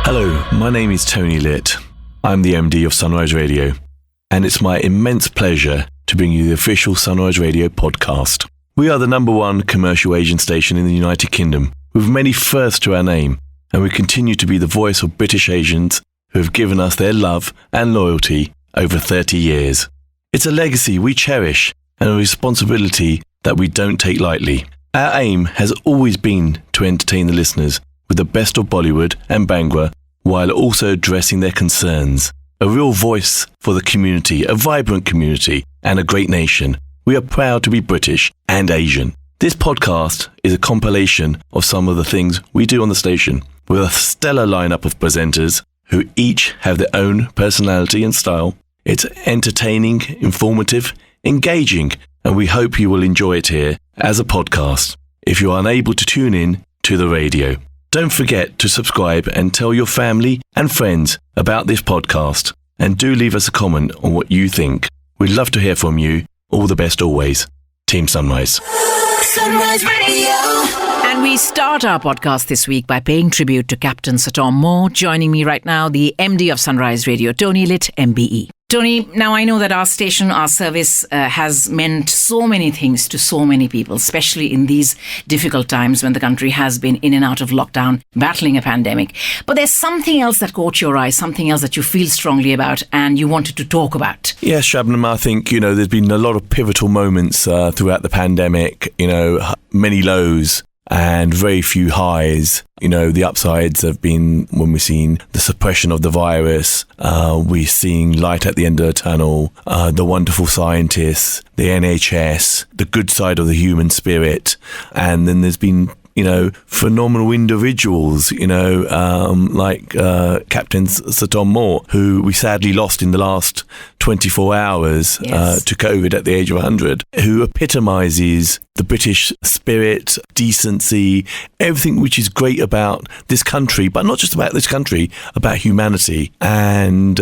Hello, my name is Tony Lit. I'm the MD of Sunrise Radio, and it's my immense pleasure to bring you the official Sunrise Radio podcast. We are the #1 commercial Asian station in the United Kingdom, with many firsts to our name, and we continue to be the voice of British Asians who have given us their love and loyalty over 30 years. It's a legacy we cherish and a responsibility that we don't take lightly. Our aim has always been to entertain the listeners with the best of Bollywood and Bhangra, while also addressing their concerns. A real voice for the community, a vibrant community, and a great nation. We are proud to be British and Asian. This podcast is a compilation of some of the things we do on the station, with a stellar lineup of presenters who each have their own personality and style. It's entertaining, informative, engaging, and we hope you will enjoy it here as a podcast if you are unable to tune in to the radio. Don't forget to subscribe and tell your family and friends about this podcast. And do leave us a comment on what you think. We'd love to hear from you. All the best always. Team Sunrise. Sunrise Radio. And we start our podcast this week by paying tribute to Captain Sir Tom Moore. Joining me right now, the MD of Sunrise Radio, Tony Lit MBE. Tony, now I know that our station, our service has meant so many things to so many people, especially in these difficult times when the country has been in and out of lockdown, battling a pandemic. But there's something else that caught your eye, something else that you feel strongly about and you wanted to talk about. Yes, Shabnam, I think, there's been a lot of pivotal moments throughout the pandemic, many lows and very few highs. The upsides have been when we've seen the suppression of the virus, we're seeing light at the end of the tunnel, the wonderful scientists, the NHS, the good side of the human spirit. And then there's been phenomenal individuals, like Captain Sir Tom Moore, who we sadly lost in the last 24 hours to COVID at the age of 100, who epitomises the British spirit, decency, everything which is great about this country, but not just about this country, about humanity. And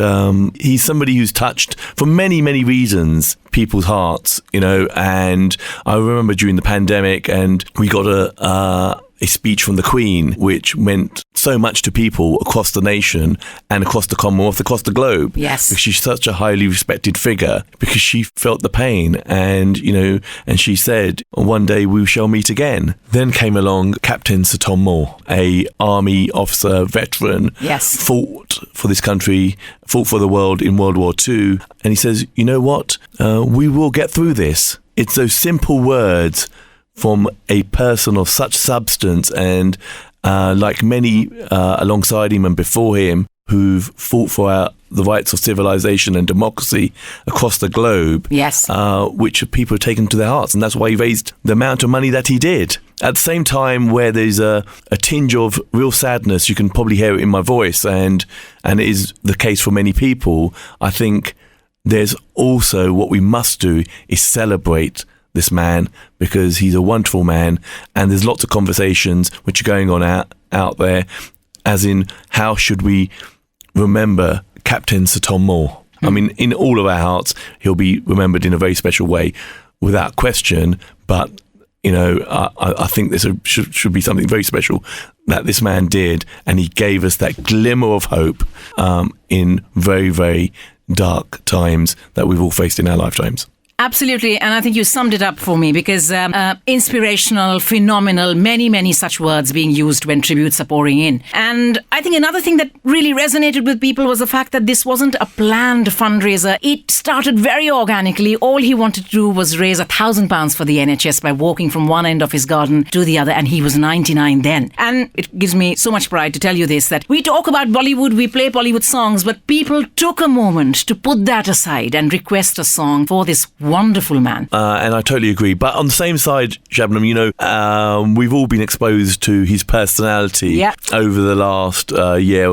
he's somebody who's touched, for many, many reasons, people's hearts, and I remember during the pandemic, and we got a speech from the Queen, which meant so much to people across the nation and across the Commonwealth, across the globe. Yes. Because she's such a highly respected figure, because she felt the pain and, and she said, one day we shall meet again. Then came along Captain Sir Tom Moore, a army officer, veteran, fought for this country, fought for the world in World War II. And he says, you know what? We will get through this. It's those simple words from a person of such substance and like many alongside him and before him who've fought for the rights of civilization and democracy across the globe, which people have taken to their hearts. And that's why he raised the amount of money that he did. At the same time, where there's a tinge of real sadness, you can probably hear it in my voice, and it is the case for many people, I think there's also what we must do is celebrate this man, because he's a wonderful man, and there's lots of conversations which are going on out there, as in how should we remember Captain Sir Tom Moore. I mean, in all of our hearts, he'll be remembered in a very special way, without question, but I think this should be something very special that this man did, and he gave us that glimmer of hope in very, very dark times that we've all faced in our lifetimes. Absolutely, and I think you summed it up for me, because inspirational, phenomenal, many, many such words being used when tributes are pouring in. And I think another thing that really resonated with people was the fact that this wasn't a planned fundraiser. It started very organically. All he wanted to do was raise £1,000 for the NHS by walking from one end of his garden to the other, and he was 99 then. And it gives me so much pride to tell you this, that we talk about Bollywood, we play Bollywood songs, but people took a moment to put that aside and request a song for this wonderful man. And I totally agree. But on the same side, Shabnam, we've all been exposed to his personality over the last year,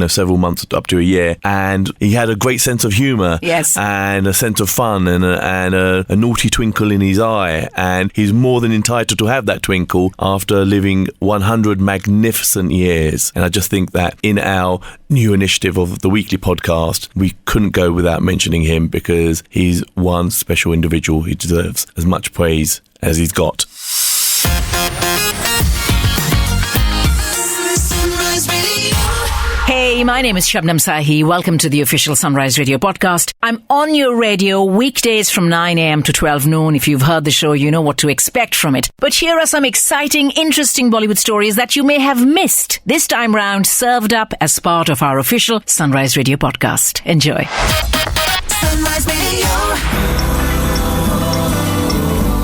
several months up to a year. And he had a great sense of humour and a sense of fun and a naughty twinkle in his eye. And he's more than entitled to have that twinkle after living 100 magnificent years. And I just think that in our new initiative of the weekly podcast, we couldn't go without mentioning him, because he's one one special individual who deserves as much praise as he's got. Hey, my name is Shabnam Sahi. Welcome to the official Sunrise Radio podcast. I'm on your radio weekdays from 9 a.m. to 12 noon. If you've heard the show, you know what to expect from it. But here are some exciting, interesting Bollywood stories that you may have missed. This time round, served up as part of our official Sunrise Radio podcast. Enjoy. Sunrise Radio.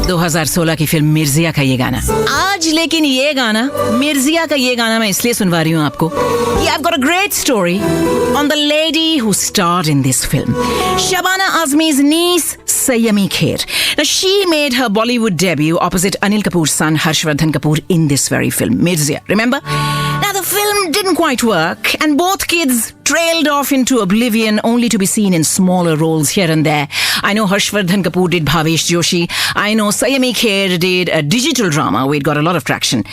2016 की film Mirzya का ये गाना आज, लेकिन ये गाना मिर्जिया का ये गाना मैं इसलिए सुनवा रही हूँ आपको कि I've got a great story on the lady who starred in this film. Shabana Azmi's niece Sayami Kher. Now she made her Bollywood debut opposite Anil Kapoor's son Harshvardhan Kapoor in this very film, Mirzia. Remember? Now the film didn't quite work and both kids trailed off into oblivion only to be seen in smaller roles here and there. I know Harshvardhan Kapoor did Bhavesh Joshi. I know Sayami Kher did a digital drama where it got a lot of traction.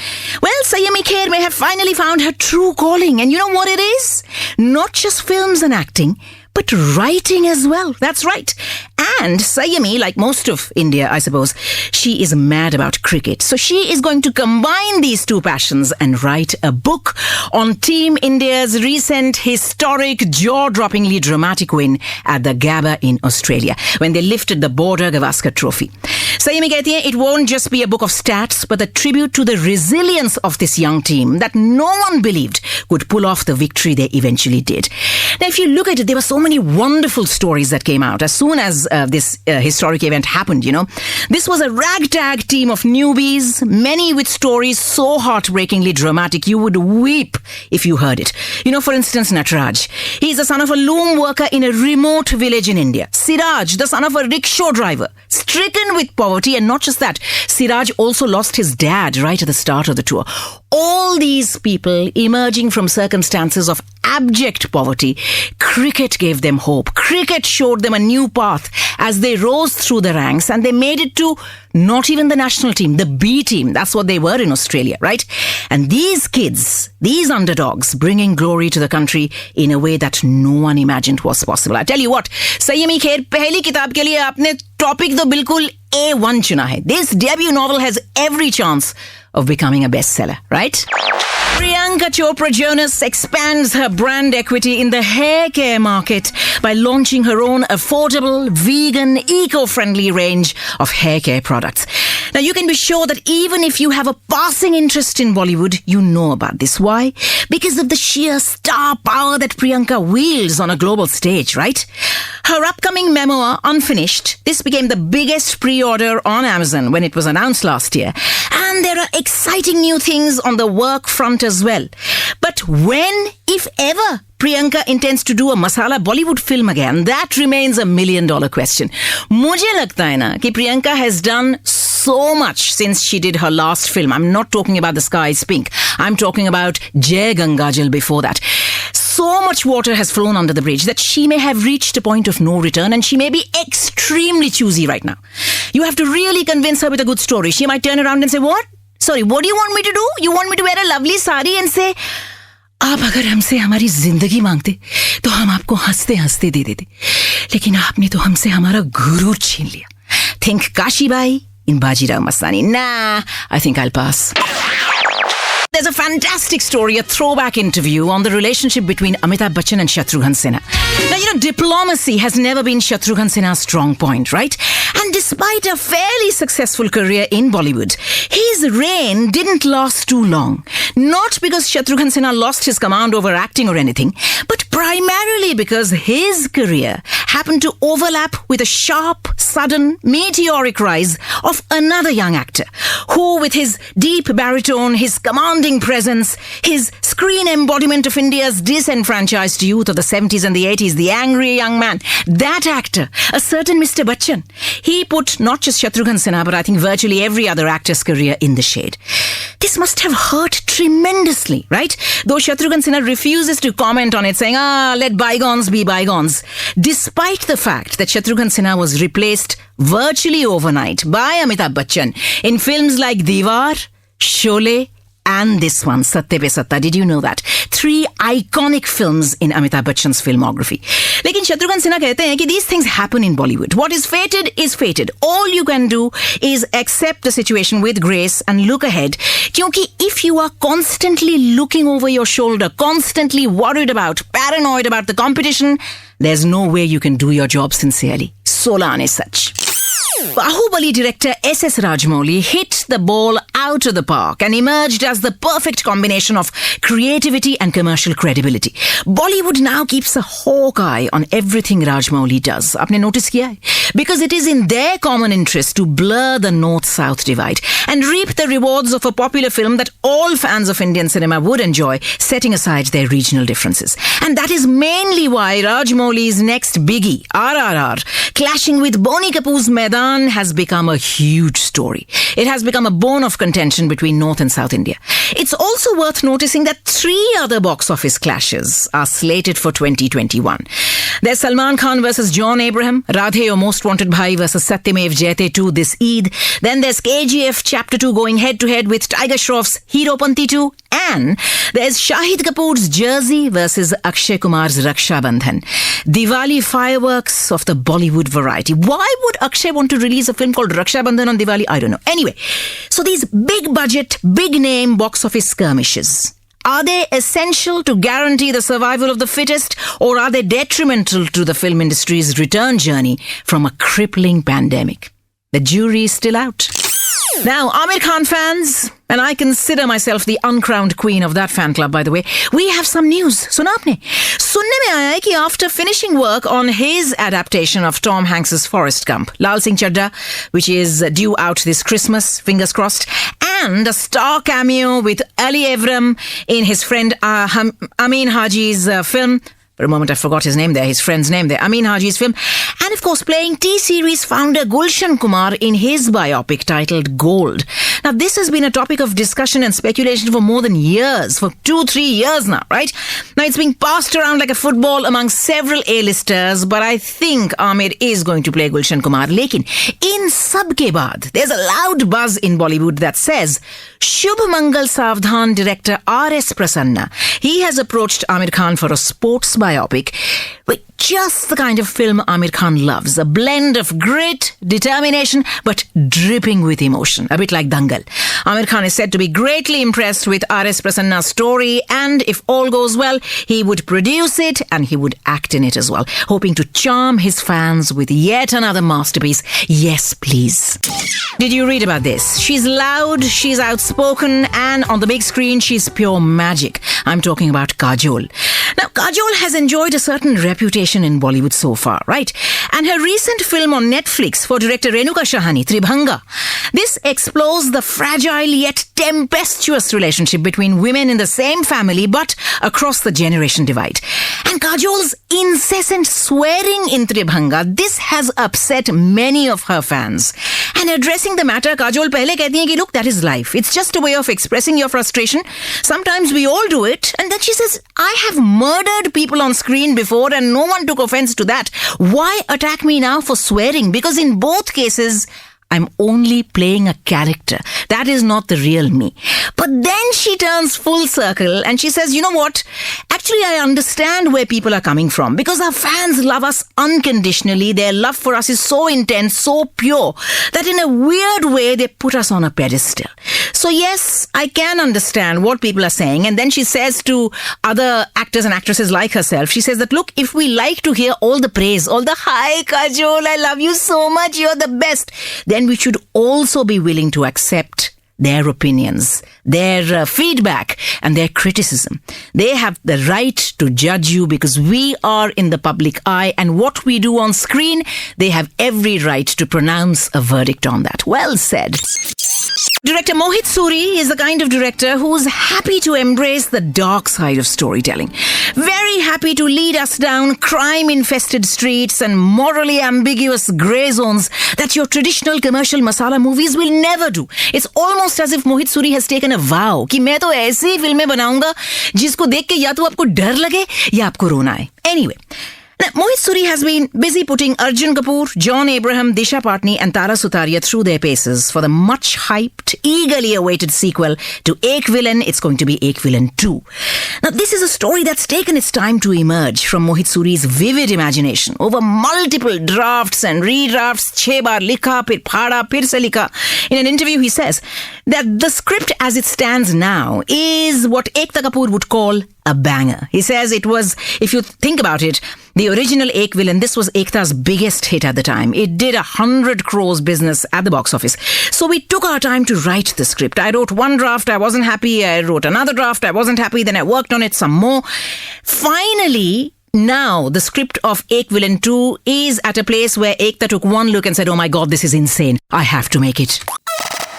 Well, Sayami Kher may have finally found her true calling. And you know what it is? Not just films and acting, but writing as well. That's right. And Sayami, like most of India, I suppose, she is mad about cricket. So she is going to combine these two passions and write a book on Team India's recent historic, jaw-droppingly dramatic win at the Gabba in Australia when they lifted the Border Gavaskar Trophy. Sayami कहती है, it won't just be a book of stats, but a tribute to the resilience of this young team that no one believed could pull off the victory they eventually did. Now, if you look at it, there were so many wonderful stories that came out as soon as this historic event happened, you know. This was a ragtag team of newbies, many with stories so heartbreakingly dramatic you would weep if you heard it. You know, for instance, Nataraj. He's the son of a loom worker in a remote village in India. Siraj, the son of a rickshaw driver, stricken with poverty, and not just that, Siraj also lost his dad right at the start of the tour. All these people emerging from circumstances of abject poverty, cricket gave them hope. Cricket showed them a new path as they rose through the ranks and they made it to not even the national team, the B team. That's what they were in Australia, right? And these kids, these underdogs, bringing glory to the country in a way that no one imagined was possible. I tell you what, Sayami Kher, pehli kitab ke liye aapne topic to bilkul A1 chuna hai. This debut novel has every chance of becoming a bestseller, right? Priyanka Chopra Jonas expands her brand equity in the hair care market by launching her own affordable, vegan, eco-friendly range of hair care products. Now, you can be sure that even if you have a passing interest in Bollywood, you know about this. Why? Because of the sheer star power that Priyanka wields on a global stage, right? Her upcoming memoir, Unfinished, this became the biggest pre-order on Amazon when it was announced last year. And there are exciting new things on the work front as well. But when, if ever, Priyanka intends to do a masala Bollywood film again, that remains $1 million question. Mujhe lagta hai na ki Priyanka has done so much since she did her last film. I'm not talking about The Sky is Pink. I'm talking about Jai Gangajal before that. So much water has flown under the bridge that she may have reached a point of no return and she may be extremely choosy right now. You have to really convince her with a good story. She might turn around and say, what? Sorry, what do you want me to do? You want me to wear a lovely sari and say, आप अगर हमसे हमारी जिंदगी मांगते तो हम आपको हंसते हंसते दे देते लेकिन आपने तो हमसे हमारा गुरूर छीन लिया. Think Kashibai in Bajirao Mastani. Nah, I think I'll pass. There's a fantastic story, a throwback interview on the relationship between Amitabh Bachchan and Shatrughan Sinha. Now, you know, diplomacy has never been Shatrughan Sinha's strong point, right? And despite a fairly successful career in Bollywood, his reign didn't last too long. Not because Shatrughan Sinha lost his command over acting or anything, but primarily because his career happened to overlap with a sharp, sudden, meteoric rise of another young actor who, with his deep baritone, his commanding presence, his screen embodiment of India's disenfranchised youth of the 70s and the 80s, the angry young man, that actor, a certain Mr. Bachchan, he put not just Shatrughan Sinha, but I think virtually every other actor's career in the shade. This must have hurt tremendously, right? Though Shatrughan Sinha refuses to comment on it, saying, let bygones be bygones. Despite the fact that Shatrughan Sinha was replaced virtually overnight by Amitabh Bachchan in films like Diwar, Sholay, and this one, Satte Pe Satta. Did you know that? 3 iconic films in Amitabh Bachchan's filmography. लेकिन शत्रुघ्न सिन्हा कहते हैं कि these things happen in Bollywood. What is fated is fated. All you can do is accept the situation with grace and look ahead. क्योंकि if you are constantly looking over your shoulder, constantly worried about, paranoid about the competition, there's no way you can do your job sincerely. Solan is such. Bahubali director S.S. Rajamouli hit the ball out of the park and emerged as the perfect combination of creativity and commercial credibility. Bollywood now keeps a hawk eye on everything Rajamouli does. Aapne notice kiya hai? Because it is in their common interest to blur the north-south divide and reap the rewards of a popular film that all fans of Indian cinema would enjoy, setting aside their regional differences. And that is mainly why Rajamouli's next biggie, RRR, clashing with Boni Kapoor's Maidan, has become a huge story. It has become a bone of contention between North and South India. It's also worth noticing that 3 other box office clashes are slated for 2021. There's Salman Khan versus John Abraham, Radhe or Most Wanted Bhai versus Satyamev Jayate 2 this Eid. Then there's KGF Chapter 2 going head-to-head with Tiger Shroff's Heropanti 2. And there's Shahid Kapoor's Jersey versus Akshay Kumar's Raksha Bandhan. Diwali fireworks of the Bollywood variety. Why would Akshay want to release a film called Raksha Bandhan on Diwali? I don't know. Anyway, so these big budget, big name box office skirmishes, are they essential to guarantee the survival of the fittest, or are they detrimental to the film industry's return journey from a crippling pandemic? The jury is still out. Now, Amir Khan fans, and I consider myself the uncrowned queen of that fan club, by the way, we have some news. Suna aapne? Sunne mein aaya hai ki after finishing work on his adaptation of Tom Hanks's Forrest Gump, Lal Singh Chaddha, which is due out this Christmas, fingers crossed, and a star cameo with Ali Evram in his friend Amin Haji's film. For a moment I forgot his name there, his friend's name there, Amin Haji's film. And of course playing T-Series founder Gulshan Kumar in his biopic titled Gold. Now this has been a topic of discussion and speculation for more than years, for 2-3 years now, right? Now it's being passed around like a football among several A-listers, but I think Amir is going to play Gulshan Kumar. Lekin, in sabke baad, there's a loud buzz in Bollywood that says Shubh Mangal Savdhan director R.S. Prasanna, he has approached Amir Khan for a sports biopic with just the kind of film Amir Khan loves. A blend of grit, determination, but dripping with emotion. A bit like Dangal. Amir Khan is said to be greatly impressed with R.S. Prasanna's story, and if all goes well, he would produce it and he would act in it as well, hoping to charm his fans with yet another masterpiece. Yes, please. Did you read about this? She's loud, she's outspoken, and on the big screen, she's pure magic. I'm talking about Kajol. Now, Kajol has enjoyed a certain reputation in Bollywood so far, right? And her recent film on Netflix for director Renuka Shahani, Tribhanga, this explores the fragile yet tempestuous relationship between women in the same family but across the generation divide. And Kajol's incessant swearing in Tribhanga, this has upset many of her fans. And addressing the matter, Kajol pehle kehti hai ki look, that is life. It's just a way of expressing your frustration. Sometimes we all do it. And then she says, I have murdered people on screen before and no one took offense to that. Why attack me now for swearing? Because in both cases, I'm only playing a character. That is not the real me. But then she turns full circle and she says, you know what? Actually, I understand where people are coming from because our fans love us unconditionally. Their love for us is so intense, so pure, that in a weird way, they put us on a pedestal. So yes, I can understand what people are saying. And then she says to other actors and actresses like herself, she says that, look, if we like to hear all the praise, all the, hi, Kajol, I love you so much, you're the best, then we should also be willing to accept their opinions, their feedback and their criticism. They have the right to judge you because we are in the public eye, and what we do on screen, they have every right to pronounce a verdict on that. Well said. Director Mohit Suri is the kind of director who's happy to embrace the dark side of storytelling. Very happy to lead us down crime-infested streets and morally ambiguous grey zones that your traditional commercial masala movies will never do. It's almost as if Mohit Suri has taken a vow कि मैं तो ऐसी फिल्में बनाऊंगा जिसको देख के या तो आपको डर लगे या आपको रोना आए. Anyway, Now, Mohit Suri has been busy putting Arjun Kapoor, John Abraham, Disha Patni and Tara Sutaria through their paces for the much hyped, eagerly awaited sequel to Ek Villain. It's going to be Ek Villain 2. Now, this is a story that's taken its time to emerge from Mohit Suri's vivid imagination over multiple drafts and redrafts. 6 baar likha, phir phada, phir se likha. In an interview, he says that the script as it stands now is what Ekta Kapoor would call a banger. He says it was, if you think about it, the original Ek Villain, this was Ekta's biggest hit at the time. It did 100 crores business at the box office. So we took our time to write the script. I wrote one draft, I wasn't happy. I wrote another draft, I wasn't happy. Then I worked on it some more. Finally, now the script of Ek Villain 2 is at a place where Ekta took one look and said, oh my God, this is insane. I have to make it.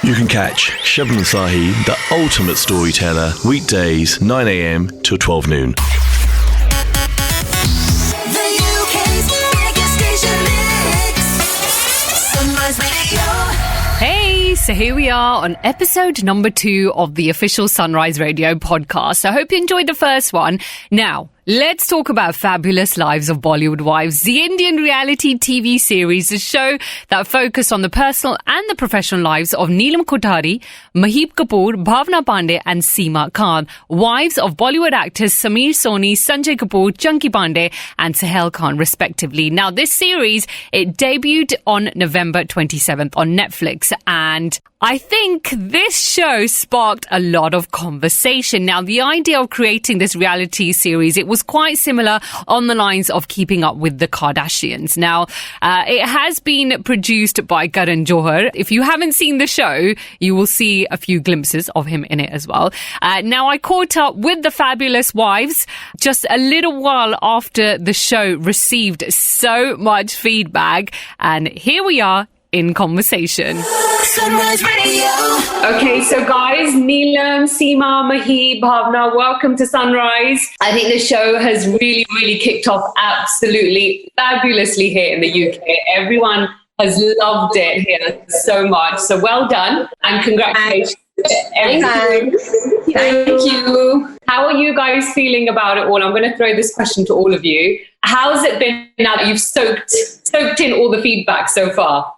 You can catch Shabnam Sahi, the ultimate storyteller, weekdays 9 a.m. till 12 noon. The UK's biggest station mix. Sunrise Radio. Hey, so here we are on episode number 2 of the official Sunrise Radio podcast. I hope you enjoyed the first one. Now, let's talk about Fabulous Lives of Bollywood Wives, the Indian reality TV series, the show that focused on the personal and the professional lives of Neelam Kothari, Mahib Kapoor, Bhavna Pandey and Seema Khan, wives of Bollywood actors Sameer Soni, Sanjay Kapoor, Chunky Pandey and Sahel Khan, respectively. Now, this series, it debuted on November 27th on Netflix, and I think this show sparked a lot of conversation. Now, the idea of creating this reality series, it was quite similar on the lines of Keeping Up with the Kardashians. Now, it has been produced by Karan Johar. If you haven't seen the show, you will see a few glimpses of him in it as well. Now, I caught up with the Fabulous Wives just a little while after the show received so much feedback, and here we are in conversation. Sunrise Radio. Okay, so guys, Neelam, Seema, Mahib, Bhavna, welcome to Sunrise. I think the show has really kicked off absolutely fabulously here in the UK. Everyone has loved it here so much. So well done and congratulations. Thank you. How are you guys feeling about it all? I'm going to throw this question to all of you. How's it been now that you've soaked in all the feedback so far?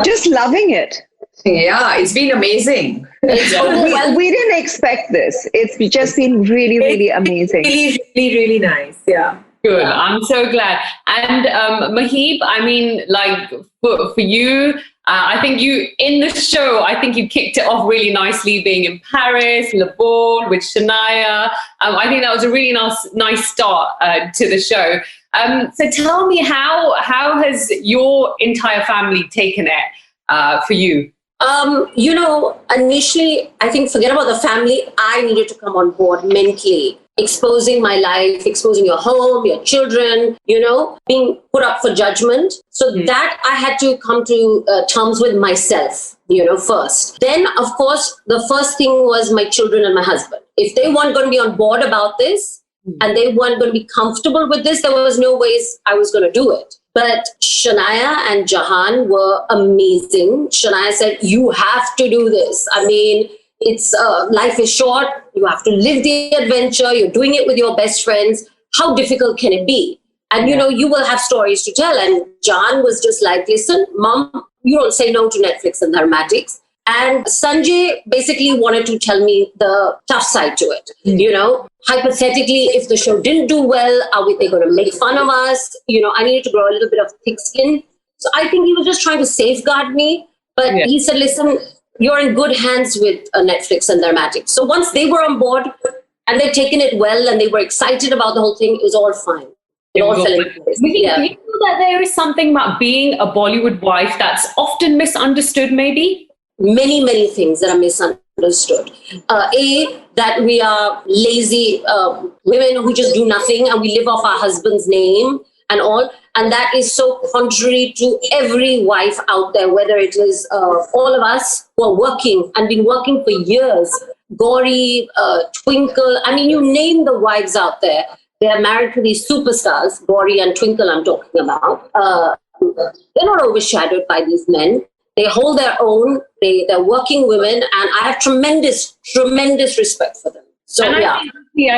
Just loving it. Yeah, it's been amazing. We didn't expect this. It's just been really amazing. Really nice. Yeah. Good. I'm so glad. And Mahib, I mean, like for you, I think you in the show, I think you kicked it off really nicely, being in Paris, Le Bon with Shania. I think that was a really nice start to the show. So tell me, how has your entire family taken it for you? Initially, I think forget about the family. I needed to come on board mentally, exposing my life, exposing your home, your children, being put up for judgment. So that I had to come to terms with myself, first. Then, of course, the first thing was my children and my husband. If they weren't going to be on board about this and they weren't going to be comfortable with this, there was no ways I was going to do it. But Shania and Jahan were amazing. Shania said, you have to do this. I mean, it's life is short. You have to live the adventure. You're doing it with your best friends. How difficult can it be? And, you will have stories to tell. And Jahan was just like, listen, Mom, you don't say no to Netflix and dramatics. And Sanjay basically wanted to tell me the tough side to it. Hypothetically, if the show didn't do well, are they going to make fun of us? I needed to grow a little bit of thick skin. So I think he was just trying to safeguard me. But he said, listen, you're in good hands with Netflix and dramatics. So once they were on board and they'd taken it well and they were excited about the whole thing, it was all fine. It all fell into place. Do you feel that there is something about being a Bollywood wife that's often misunderstood, maybe? Many things that are misunderstood. That we are lazy women who just do nothing and we live off our husband's name and all. And that is so contrary to every wife out there, whether it is all of us who are working and been working for years. Gauri, Twinkle, I mean, you name the wives out there. They are married to these superstars, Gauri and Twinkle I'm talking about. They're not overshadowed by these men. They hold their own. They're working women, and I have tremendous respect for them. So I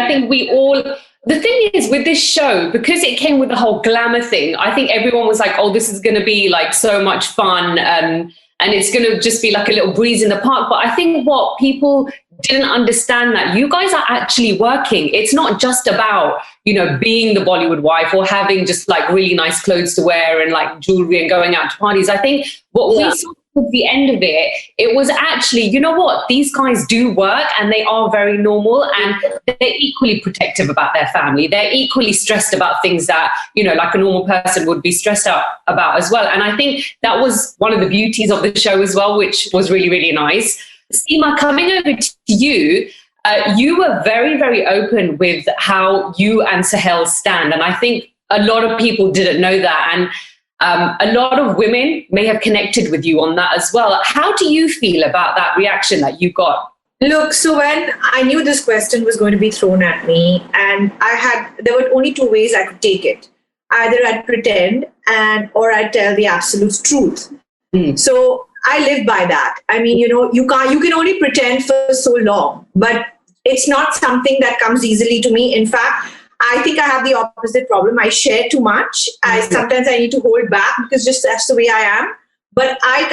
think we all the thing is with this show, because it came with the whole glamour thing, I think everyone was like, oh, this is going to be like so much fun. And it's going to just be like a little breeze in the park. But I think what people didn't understand, that you guys are actually working. It's not just about, being the Bollywood wife or having just like really nice clothes to wear and like jewelry and going out to parties. I think what we saw at the end of it, it was actually, you know what, these guys do work and they are very normal and they're equally protective about their family. They're equally stressed about things that, like a normal person would be stressed out about as well. And I think that was one of the beauties of the show as well, which was really, really nice. Seema, coming over to you, you were very, very open with how you and Sahel stand. And I think a lot of people didn't know that. And a lot of women may have connected with you on that as well. How do you feel about that reaction that you got? Look, so when I knew this question was going to be thrown at me, and there were only two ways I could take it. Either I'd pretend or I'd tell the absolute truth. So I live by that. I mean, you can only pretend for so long, but it's not something that comes easily to me. In fact, I think I have the opposite problem. I share too much. Sometimes I need to hold back because just that's the way I am. But I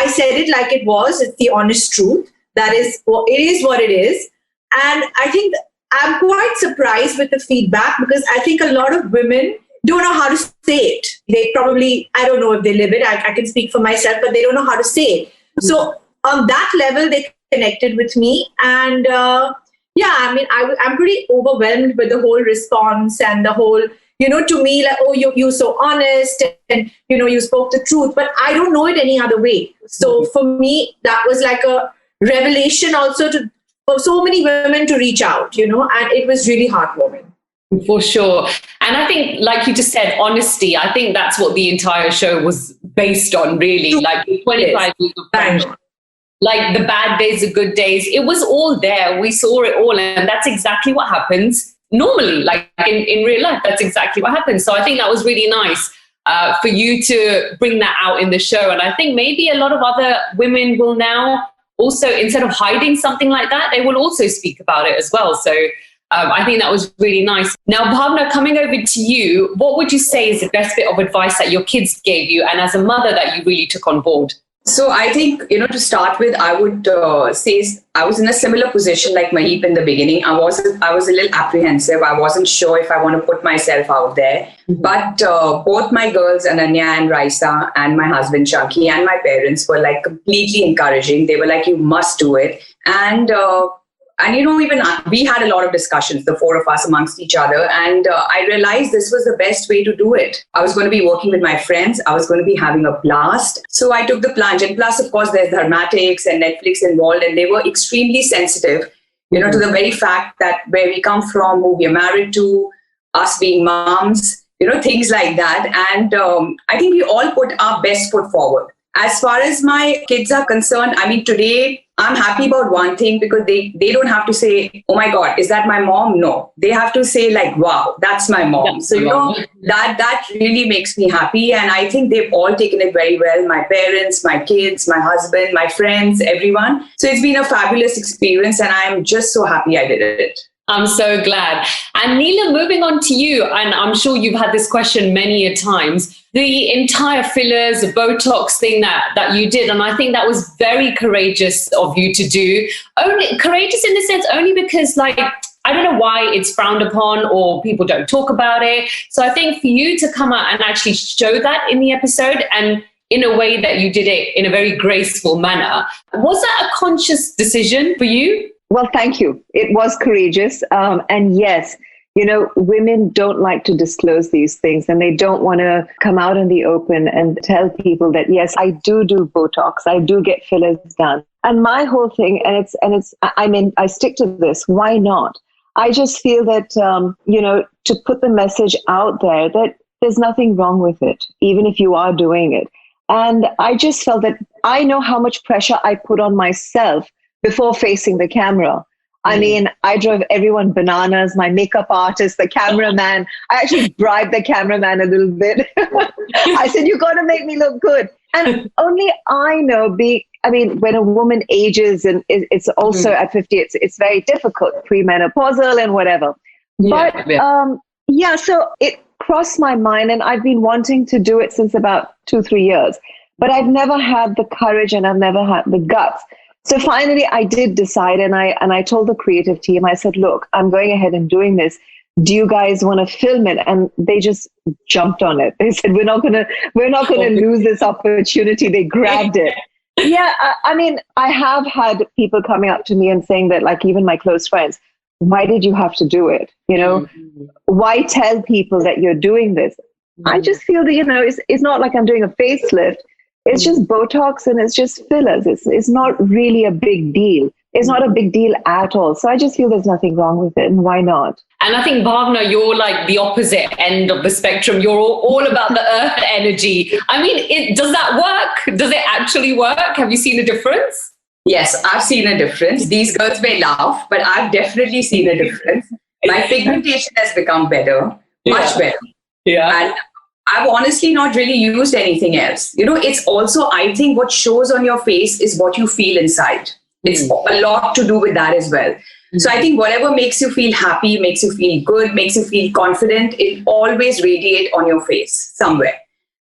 said it like it was. It's the honest truth. It is what it is. And I think I'm quite surprised with the feedback because I think a lot of women don't know how to say it. They probably, I don't know if they live it. I can speak for myself, but they don't know how to say it. So on that level, they connected with me. And I'm pretty overwhelmed with the whole response and the whole, to me, like, oh, you're so honest and, you spoke the truth, but I don't know it any other way. So for me, that was like a revelation also for so many women to reach out, and it was really heartwarming. For sure. And I think, like you just said, honesty, I think that's what the entire show was based on, really. Like 25 years of friendship. Like the bad days, the good days, it was all there. We saw it all. And that's exactly what happens normally. Like in real life, that's exactly what happens. So I think that was really nice for you to bring that out in the show. And I think maybe a lot of other women will now also, instead of hiding something like that, they will also speak about it as well. So I think that was really nice. Now, Bhavna, coming over to you, what would you say is the best bit of advice that your kids gave you and as a mother that you really took on board? So I think, to start with, I would say I was in a similar position like Maheep in the beginning. I was a little apprehensive. I wasn't sure if I want to put myself out there. Mm-hmm. But both my girls, Ananya and Raisa, and my husband, Chunky, and my parents were like completely encouraging. They were like, you must do it. And even we had a lot of discussions, the four of us amongst each other. And I realized this was the best way to do it. I was going to be working with my friends. I was going to be having a blast. So I took the plunge. And plus, of course, there's dramatics and Netflix involved. And they were extremely sensitive, to the very fact that where we come from, who we are married to, us being moms, things like that. And I think we all put our best foot forward. As far as my kids are concerned, today I'm happy about one thing because they don't have to say, oh my God, is that my mom? No, they have to say like, wow, that's my mom. So, that really makes me happy. And I think they've all taken it very well. My parents, my kids, my husband, my friends, everyone. So it's been a fabulous experience and I'm just so happy I did it. I'm so glad. And Neela, moving on to you, and I'm sure you've had this question many a times, the entire fillers, Botox thing that you did, and I think that was very courageous of you to do. Only courageous in the sense only because, like, I don't know why it's frowned upon or people don't talk about it. So I think for you to come out and actually show that in the episode and in a way that you did it in a very graceful manner, was that a conscious decision for you? Well, thank you. It was courageous. And yes, women don't like to disclose these things and they don't want to come out in the open and tell people that, yes, I do Botox. I do get fillers done. And my whole thing, I stick to this. Why not? I just feel that, to put the message out there that there's nothing wrong with it, even if you are doing it. And I just felt that I know how much pressure I put on myself before facing the camera. I drove everyone bananas, my makeup artist, the cameraman. I actually bribed the cameraman a little bit. I said, you got to make me look good. And only I know when a woman ages and it's also at 50, it's very difficult, premenopausal and whatever. But so it crossed my mind, and I've been wanting to do it since about 2-3 years, but I've never had the courage and I've never had the guts. So finally I did decide, and I told the creative team, I said, look, I'm going ahead and doing this. Do you guys want to film it? And they just jumped on it. They said, we're not gonna lose this opportunity. They grabbed it. Yeah, I mean, I have had people coming up to me and saying that, like, even my close friends, why did you have to do it? You know, why tell people that you're doing this? I just feel that, it's not like I'm doing a facelift. It's just Botox and it's just fillers. It's not really a big deal. It's not a big deal at all. So I just feel there's nothing wrong with it, and why not? And I think, Bhavna, you're like the opposite end of the spectrum. You're all about the earth energy. I mean, does that work? Does it actually work? Have you seen a difference? Yes, I've seen a difference. These girls may laugh, but I've definitely seen a difference. My pigmentation has become better, much better. Yeah. And I've honestly not really used anything else. It's also, I think what shows on your face is what you feel inside. It's a lot to do with that as well. So I think whatever makes you feel happy, makes you feel good, makes you feel confident, it always radiate on your face somewhere.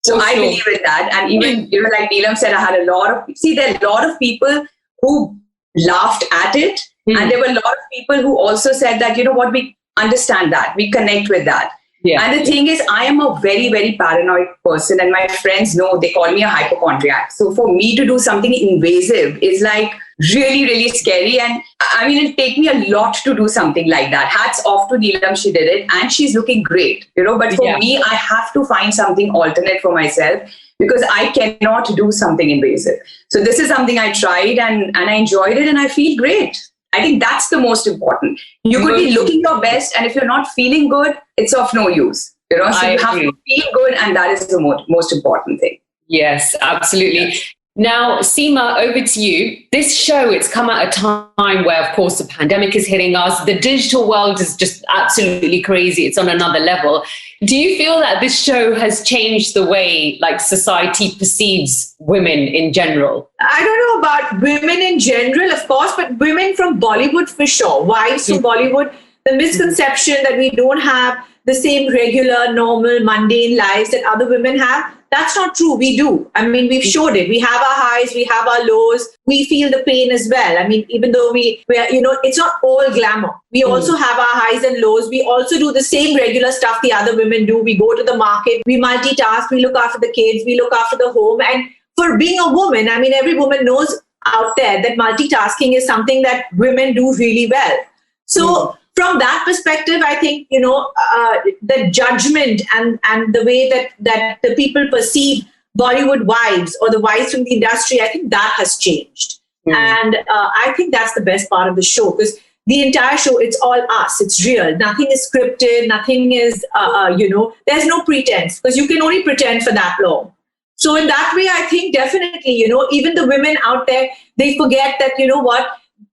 So I believe in that. And even, like Neelam said, I had there are a lot of people who laughed at it. And there were a lot of people who also said that, we understand that, we connect with that. Yeah. And the thing is, I am a very, very paranoid person, and my friends know, they call me a hypochondriac. So for me to do something invasive is like really, really scary. And I mean, it'll take me a lot to do something like that. Hats off to Neelam, she did it and she's looking great, but for me, I have to find something alternate for myself because I cannot do something invasive. So this is something I tried and I enjoyed it and I feel great. I think that's the most important. You could be looking your best, and if you're not feeling good, it's of no use. So you have to feel good, and that is the most important thing. Yes, absolutely. Now, Seema, over to you. This show, it's come at a time where, of course, the pandemic is hitting us. The digital world is just absolutely crazy. It's on another level. Do you feel that this show has changed the way, like, society perceives women in general? I don't know about women in general, of course, but women from Bollywood for sure. Wives from Bollywood, the misconception that we don't have the same regular, normal, mundane lives that other women have, that's not true. We do. I mean, we've showed it. We have our highs, we have our lows. We feel the pain as well. I mean, even though we are, it's not all glamour. We also have our highs and lows. We also do the same regular stuff the other women do. We go to the market, we multitask, we look after the kids, we look after the home. And for being a woman, I mean, every woman knows out there that multitasking is something that women do really well. So from that perspective, I think, the judgment and the way that the people perceive Bollywood wives or the wives from the industry, I think that has changed. And I think that's the best part of the show, because the entire show, it's all us. It's real. Nothing is scripted. Nothing is, there's no pretense, because you can only pretend for that long. So in that way, I think definitely, even the women out there, they forget that,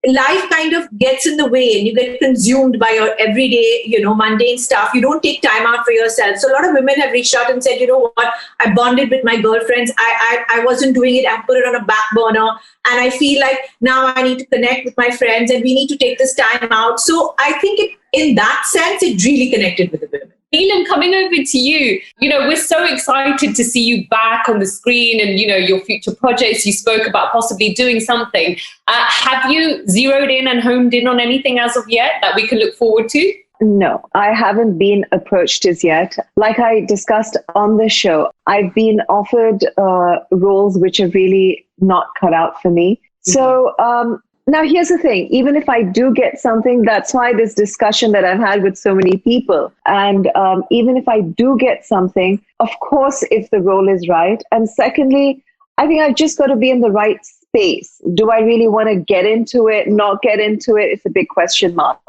life kind of gets in the way and you get consumed by your everyday, mundane stuff. You don't take time out for yourself. So a lot of women have reached out and said, I bonded with my girlfriends. I wasn't doing it. I put it on a back burner. And I feel like now I need to connect with my friends and we need to take this time out. So I think in that sense, it really connected with the women. Neelam, coming over to you, we're so excited to see you back on the screen and, your future projects. You spoke about possibly doing something. Have you zeroed in and homed in on anything as of yet that we can look forward to? No, I haven't been approached as yet. Like I discussed on the show, I've been offered roles which are really not cut out for me. So now here's the thing, even if I do get something, that's why this discussion that I've had with so many people. And even if I do get something, of course, if the role is right. And secondly, I think I've just got to be in the right space. Do I really want to get into it, not get into it? It's a big question mark.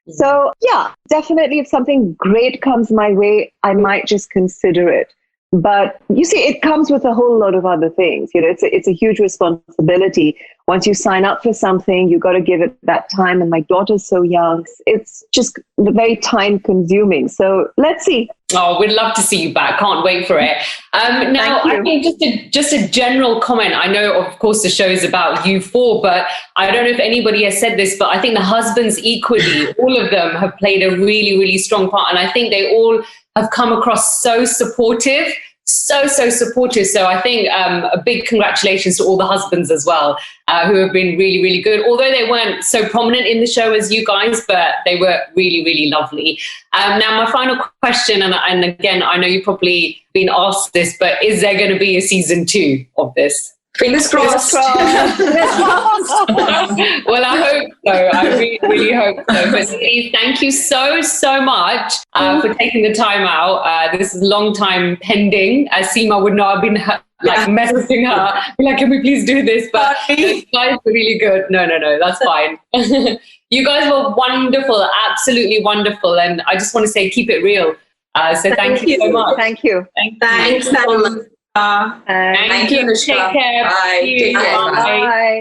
So yeah, definitely if something great comes my way, I might just consider it. But you see, it comes with a whole lot of other things. It's a huge responsibility. Once you sign up for something, you got to give it that time. And my daughter's so young. It's just very time consuming. So let's see. Oh, we'd love to see you back. Can't wait for it. Now, I think just a general comment. I know, of course, the show is about you four, but I don't know if anybody has said this, but I think the husbands equally, all of them have played a really, really strong part. And I think they all have come across so supportive. So supportive. So I think a big congratulations to all the husbands as well, who have been really, really good. Although they weren't so prominent in the show as you guys, but they were really, really lovely. Now, my final question, and again, I know you've probably been asked this, but is there going to be a season 2 of this? Fingers crossed. Well, I hope so. I really, really hope so. But Steve, thank you so much for taking the time out. This is a long time pending, as Seema would not have been messaging her, like, can we please do this? But you guys were really good. No, that's fine. You guys were wonderful, absolutely wonderful. And I just want to say, keep it real. So thank you so much. Thank you. Thanks so much. Thank you, Anushka. Take care. Bye. Take care. Bye.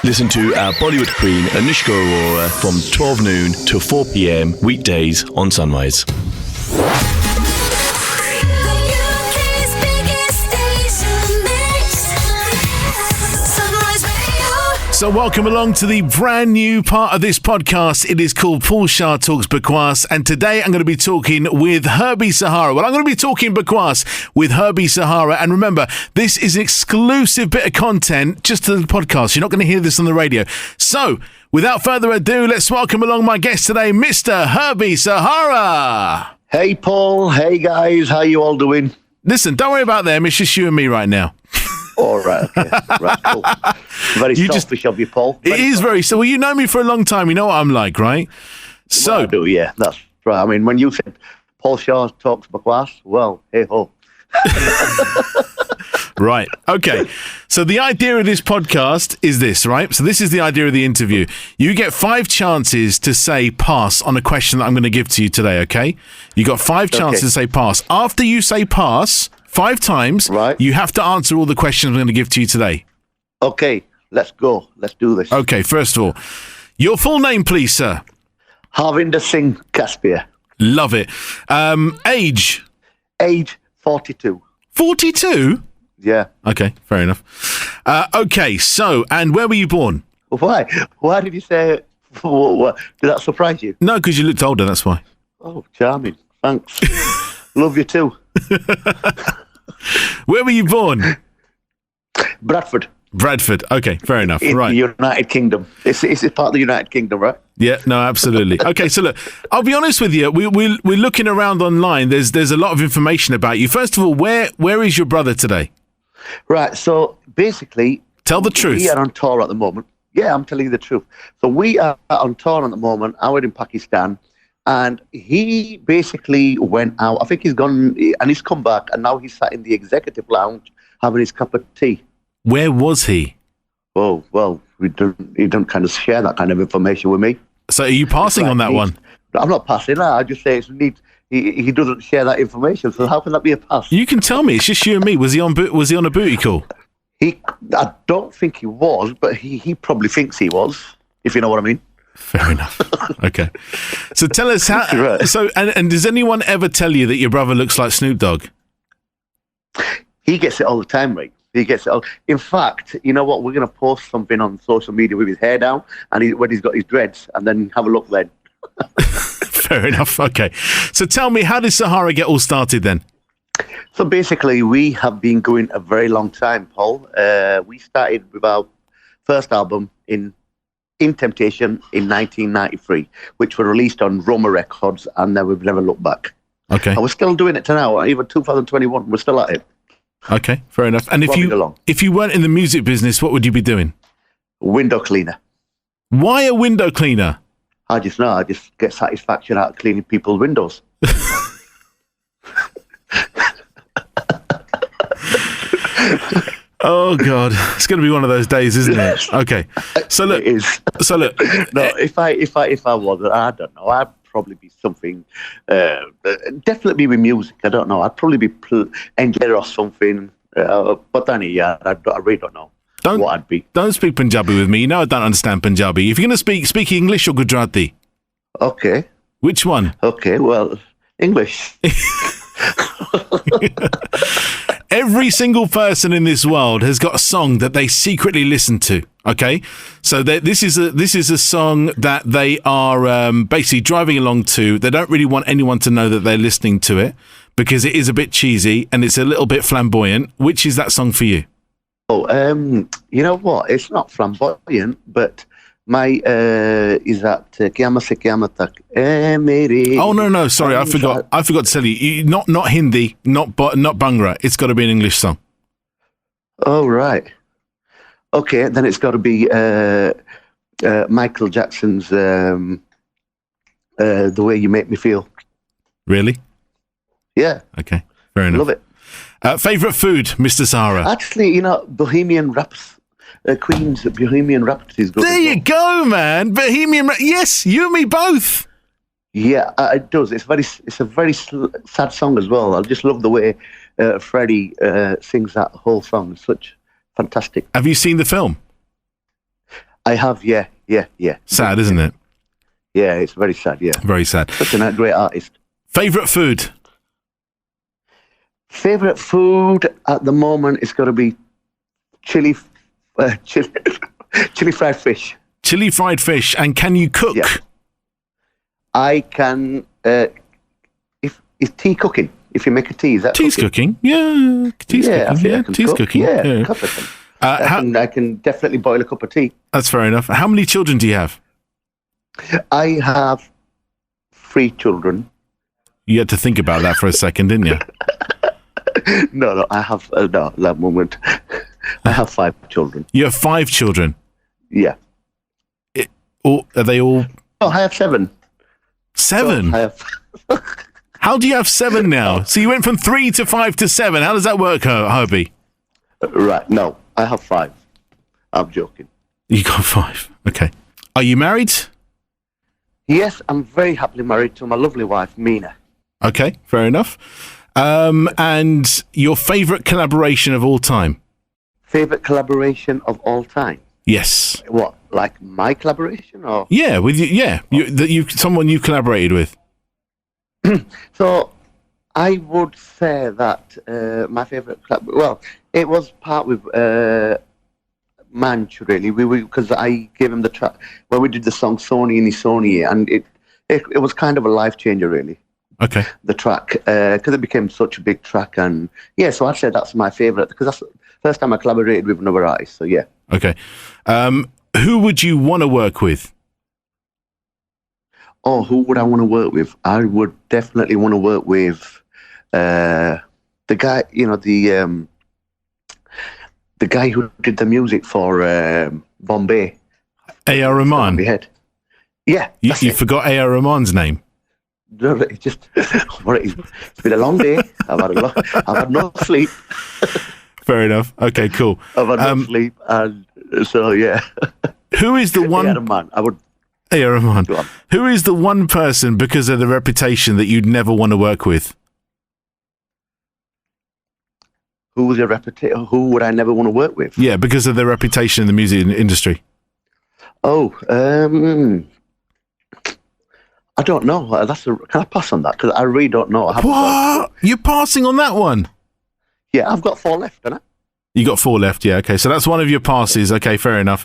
Listen to our Bollywood queen, Anushka Arora, from 12 noon to 4 p.m. weekdays on Sunrise. The UK's biggest station mix. Sunrise Radio. So welcome along to the brand new part of this podcast. It is called Paul Shah Talks Bakwaas, and today I'm going to be talking with Herbie Sahara. Well, I'm going to be talking bakwaas with Herbie Sahara, and remember, this is an exclusive bit of content just to the podcast. You're not going to hear this on the radio. So, without further ado, let's welcome along my guest today, Mr. Herbie Sahara. Hey, Paul. Hey, guys. How you all doing? Listen, don't worry about them. It's just you and me right now. All right. Okay. Right. Cool. Very selfish of you, Paul. It is very so. Well, you know me for a long time. You know what I'm like, right? So, I do, yeah. That's right. I mean, when you said Paul Shaw talks bakwaas, well, hey ho. Right. Okay. So the idea of this podcast is this, right? So this is the idea of the interview. You get 5 chances to say pass on a question that I'm going to give to you today, okay? You got 5 chances to say pass. After you say pass 5 times, right, you have to answer all the questions I'm going to give to you today. Okay. Let's go. Let's do this. Okay. First of all, your full name, please, sir. Harvinder Singh Kaspia. Love it. Age? Age 42. 42? Yeah. Okay, fair enough. Okay, so, and where were you born? Why? Why did you say, what? Did that surprise you? No, because you looked older, that's why. Oh, charming. Thanks. Love you too. Where were you born? Bradford. Bradford. Okay, fair enough. In right. the United Kingdom. It's part of the United Kingdom, right? Yeah, no, absolutely. Okay, so look, I'll be honest with you. We're looking around online. There's a lot of information about you. First of all, where is your brother today? Right, so basically... Tell the truth. We are on tour at the moment. Yeah, I'm telling you the truth. So we are on tour at the moment. I was in Pakistan, and he basically went out. I think he's gone, and he's come back, and now he's sat in the executive lounge having his cup of tea. Where was he? Oh, well, he don't kind of share that kind of information with me. So are you passing on that one? I'm not passing that. I just say it's neat. He doesn't share that information, so how can that be a pass? You can tell me. It's just you and me. Was he on a booty call? I don't think he was, but he probably thinks he was, if you know what I mean. Fair enough. Okay. So tell us how. Right. So and does anyone ever tell you that your brother looks like Snoop Dogg? He gets it all the time, mate. He gets it all. In fact, you know what? We're going to post something on social media with his hair down, and when he's got his dreads, and then have a look then. Fair enough. Okay. So tell me, how did Sahara get all started then? So basically, we have been going a very long time, Paul. We started with our first album in Temptation in 1993, which were released on Roma Records, and then we've never looked back. Okay. And we're still doing it to now. Even 2021, we're still at it. Okay, fair enough. And if you weren't in the music business, what would you be doing? Window cleaner. Why a window cleaner? I just get satisfaction out of cleaning people's windows. Oh God, it's going to be one of those days, isn't it? Okay, so look, it is. So look, no, if I wasn't, I don't know. I'd probably be something. Definitely with music. I don't know. I'd probably be engineer or something. But then, yeah, I really don't know. What I'd be. Don't speak Punjabi with me. You know I don't understand Punjabi. If you're going to speak English or Gujarati. Okay. Which one? Okay, well, English. Every single person in this world has got a song that they secretly listen to. Okay, so this is a song that they are basically driving along to. They don't really want anyone to know that they're listening to it because it is a bit cheesy and it's a little bit flamboyant. Which is that song for you? Oh, you know what? It's not flamboyant, but my is that Qiyamah se Qiyamah tak mere. Oh no, sorry, I forgot to tell you. Not Hindi, not Bhangra. It's got to be an English song. Oh right. Okay, then it's got to be Michael Jackson's "The Way You Make Me Feel." Really? Yeah. Okay, fair enough. Love it. Favorite food, Mr. Sahara? Actually, Bohemian Queen's Bohemian Rhapsody is good. There you go, man. Yes, you and me both. Yeah, it does. It's a very sad song as well. I just love the way Freddie sings that whole song. It's such fantastic. Have you seen the film? I have, yeah. Sad, isn't it? Yeah, it's very sad, yeah. Very sad. Such a great artist. Favorite food? Favorite food at the moment is got to be chili fried fish. Chili fried fish. And can you cook? Yeah. I can. Is tea cooking? If you make a tea, is that tea's cooking? Yeah, tea's cooking. Yeah, tea's cooking. Yeah, I can definitely boil a cup of tea. That's fair enough. How many children do you have? I have 3 children. You had to think about that for a second, didn't you? No, I have no. That moment, I have 5 children. You have 5 children. Yeah. Are they all? Oh, I have 7. 7. So I have. How do you have 7 now? So you went from 3 to 5 to 7. How does that work, Herbie? Right. No, I have 5. I'm joking. You got 5. Okay. Are you married? Yes, I'm very happily married to my lovely wife, Mina. Okay, fair enough. And your favourite collaboration of all time? Favorite collaboration of all time? Yes. What, like my collaboration, or? Yeah, with you. Yeah, someone you've collaborated with. So, I would say that my favorite it was part with Manch, really. Because I gave him the track when we did the song Sony and Sony, and it was kind of a life changer, really. Okay. The track, because it became such a big track, and yeah, so I'd say that's my favorite because that's the first time I collaborated with another artist. So yeah. Okay. Who would you want to work with? Oh, who would I want to work with? I would definitely want to work with the guy, the guy who did the music for Bombay. A.R. Rahman. Yeah. You forgot A.R. Rahman's name. No, it's been a long day. I've had no sleep. Fair enough. Okay, cool. I've had no sleep, and so yeah. Who is the one? A.R. Rahman. A.R. Rahman. Who is the one person because of the reputation that you'd never want to work with? Who would I never want to work with? Yeah, because of their reputation in the music industry. Oh, I don't know. Can I pass on that? Because I really don't know. What? You're passing on that one? Yeah, I've got 4 left, haven't I? You got 4 left, yeah. Okay, so that's one of your passes. Okay, fair enough.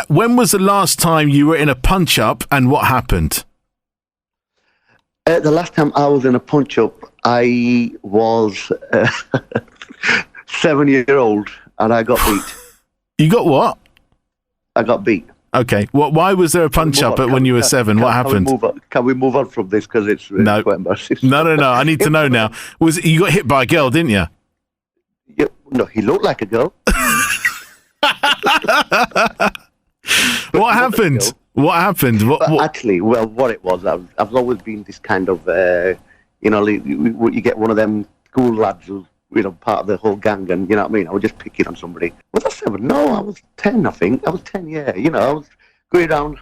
When was the last time you were in a punch-up and what happened? The last time I was in a punch-up, I was 7-year-old and I got beat. You got what? I got beat. Okay. Why was there a punch-up when you were 7? What happened? Can we move on from this? Because it's quite embarrassing. No. I need to know now. You got hit by a girl, didn't you? Yeah, no, he looked like a girl. What happened? What happened? Actually, what it was, I've always been this kind of, you get one of them school lads who's, part of the whole gang, and you know what I mean? I was just picking on somebody. Was I 7? No, I was 10, I think. I was 10, yeah. I was going around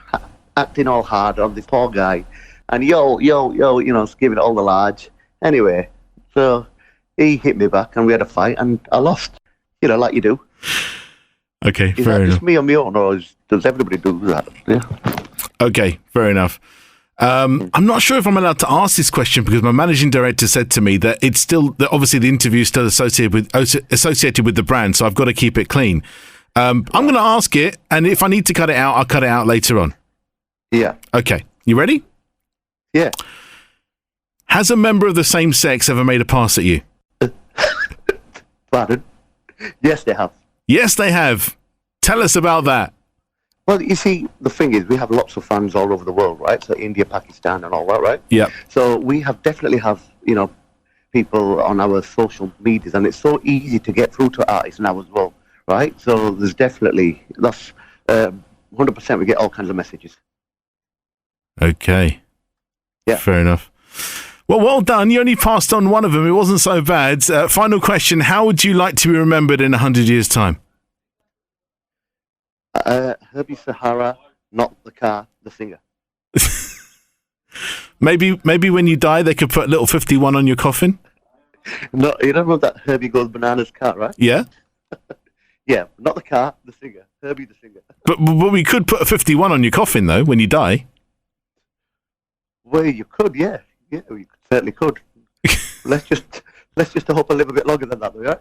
acting all hard on this poor guy, and yo, giving it all the large. Anyway, so he hit me back, and we had a fight, and I lost, like you do. Okay, Is fair that enough. just me on my own, or does everybody do that? Yeah. Okay, fair enough. I'm not sure if I'm allowed to ask this question because my managing director said to me that it's still that obviously the interview is still associated with the brand, so I've got to keep it clean. I'm going to ask it, and if I need to cut it out, I'll cut it out later on. Yeah. Okay. You ready? Yeah. Has a member of the same sex ever made a pass at you? Pardon? Yes, they have. Yes, they have. Tell us about that. Well, you see, the thing is, we have lots of fans all over the world, right? So India, Pakistan, and all that, right? Yeah. So we definitely have, people on our social medias, and it's so easy to get through to artists now as well, right? So there's definitely, that's 100% we get all kinds of messages. Okay. Yeah. Fair enough. Well done. You only passed on one of them. It wasn't so bad. Final question. How would you like to be remembered in 100 years' time? Herbie Sahara, not the car, the singer. Maybe when you die, they could put a little 51 on your coffin? No, you don't know that Herbie Goes Bananas car, right? Yeah? Yeah, not the car, the singer. Herbie the singer. But we could put a 51 on your coffin, though, when you die. Well, you could, yeah. Yeah, we certainly could. Let's just hope I live a bit longer than that, right?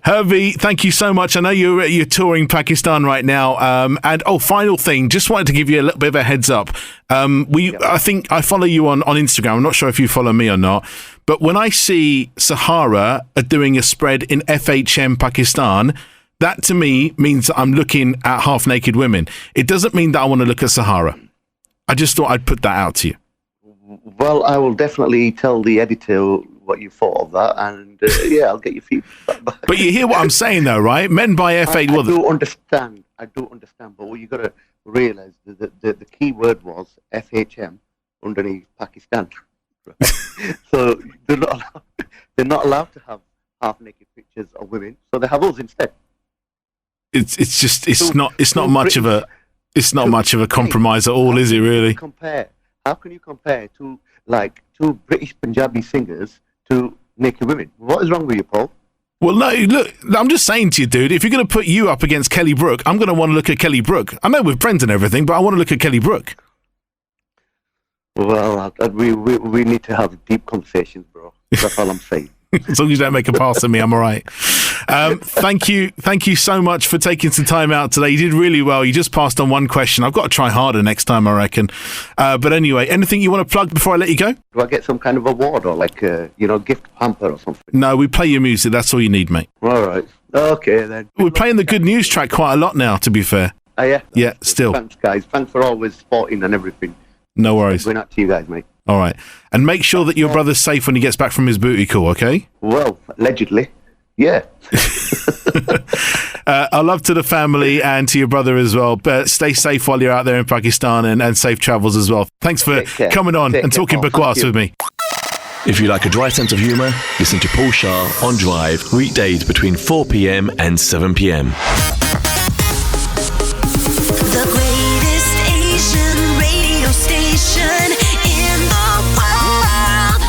Herbie, thank you so much. I know you're touring Pakistan right now. And final thing, just wanted to give you a little bit of a heads up. I think I follow you on Instagram. I'm not sure if you follow me or not. But when I see Sahara doing a spread in FHM Pakistan, that to me means that I'm looking at half-naked women. It doesn't mean that I want to look at Sahara. I just thought I'd put that out to you. Well, I will definitely tell the editor what you thought of that, and I'll get your feedback. But you hear what I'm saying, though, right? Men buy F8. I do understand. But what you got to realise the key word was FHM underneath Pakistan. Right? So they're not allowed to have half naked pictures of women, so they have us instead. It's not much of a compromise at all, is it? Really? How can you compare two British Punjabi singers to naked women? What is wrong with you, Paul? Well, no, look, I'm just saying to you, dude, if you're going to put you up against Kelly Brook, I'm going to want to look at Kelly Brook. I know we're friends and everything, but I want to look at Kelly Brook. Well, we need to have deep conversations, bro. That's all I'm saying. As long as you don't make a pass at me, I'm all right. Thank you so much for taking some time out today. You did really well. You just passed on one question. I've got to try harder next time, I reckon. But anyway, anything you want to plug before I let you go? Do I get some kind of award or gift hamper or something? No, we play your music. That's all you need, mate. All right. Okay, then. We're playing the good news track quite a lot now, to be fair. Oh, yeah? Yeah, still. Thanks, guys. Thanks for always supporting and everything. No worries. Going out to you guys, mate. All right. And make sure that your brother's safe when he gets back from his booty call, okay? Well, allegedly. Yeah. Our love to the family and to your brother as well. But stay safe while you're out there in Pakistan and safe travels as well. Thanks for coming on and talking bakwaas with me. If you like a dry sense of humour, listen to Paul Shah on Drive, weekdays between 4 p.m. and 7 p.m. The greatest Asian radio station in the world.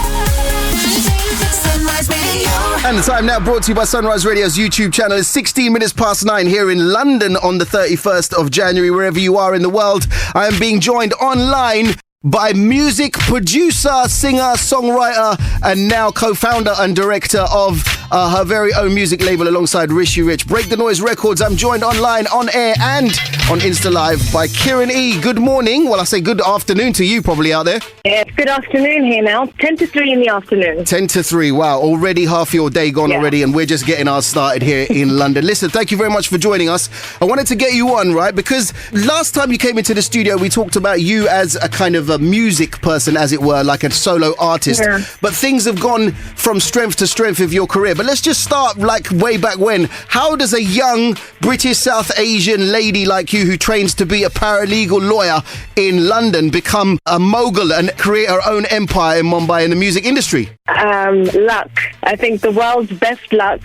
Sunrise Radio. And the time now brought to you by Sunrise Radio's YouTube channel is 16 minutes past 9 here in London on the 31st of January. Wherever you are in the world, I am being joined online by music producer, singer, songwriter, and now co-founder and director of her very own music label alongside Rishi Rich. Break the Noise Records. I'm joined online, on air, and on Insta Live by Kiranee. Good morning. Well, I say good afternoon to you probably out there. Yeah, it's good afternoon here now. 10 to 3 in the afternoon. 10 to 3. Wow, already half your day gone already, and we're just getting ours started here in London. Listen, thank you very much for joining us. I wanted to get you on, right, because last time you came into the studio, we talked about you as a kind of a music person, as it were, like a solo artist. Yeah. But things have gone from strength to strength of your career. But let's just start like way back when. How does a young British South Asian lady like you who trains to be a paralegal lawyer in London become a mogul and create her own empire in Mumbai in the music industry? Luck. I think the world's best luck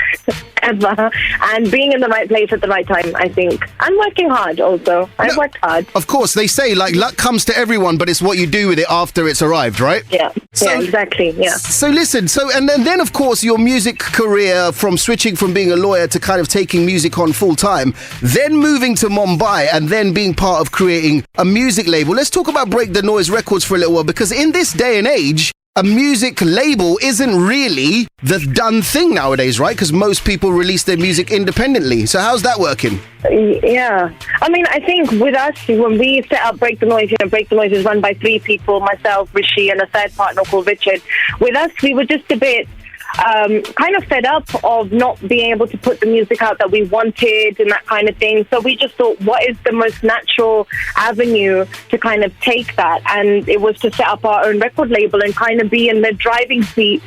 ever, and being in the right place at the right time, I think. And working hard also. I've worked hard. Of course, they say, like, luck comes to everyone, but it's what you do with it after it's arrived, right? Yeah, exactly, yeah. So listen, and then, of course, your music career, from switching from being a lawyer to kind of taking music on full time, then moving to Mumbai, and then being part of creating a music label. Let's talk about Break the Noise Records for a little while, because in this day and age, a music label isn't really the done thing nowadays, right? Because most people release their music independently. So how's that working? Yeah. I mean, I think with us, when we set up Break the Noise, Break the Noise is run by 3 people, myself, Rishi, and a third partner called Richard. With us, we were just a bit kind of fed up of not being able to put the music out that we wanted and that kind of thing. So we just thought, what is the most natural avenue to kind of take that? And it was to set up our own record label and kind of be in the driving seat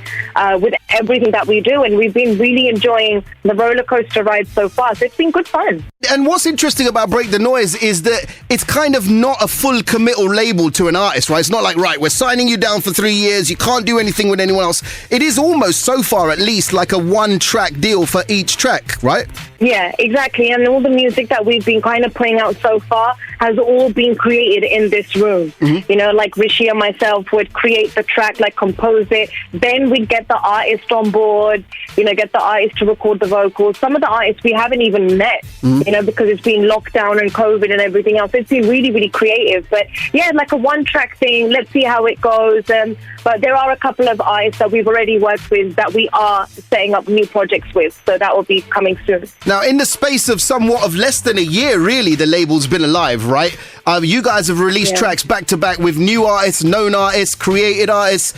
with everything that we do. And we've been really enjoying the roller coaster ride so far. So it's been good fun. And what's interesting about Break the Noise is that it's kind of not a full committal label to an artist, right? It's not like, right, we're signing you down for 3 years, you can't do anything with anyone else. It is almost, so far at least, like a one-track deal for each track, right? Yeah, exactly. And all the music that we've been kind of putting out so far has all been created in this room. Mm-hmm. You know, like Rishi and myself would create the track, like compose it. Then we'd get the artist on board, get the artist to record the vocals. Some of the artists we haven't even met, because it's been lockdown and COVID and everything else. It's been really, really creative. But yeah, like a one-track thing. Let's see how it goes. But there are a couple of artists that we've already worked with that we are setting up new projects with. So that will be coming soon. Now, in the space of somewhat of less than a year, really, the label's been alive, right? You guys have released tracks back to back with new artists, known artists, created artists,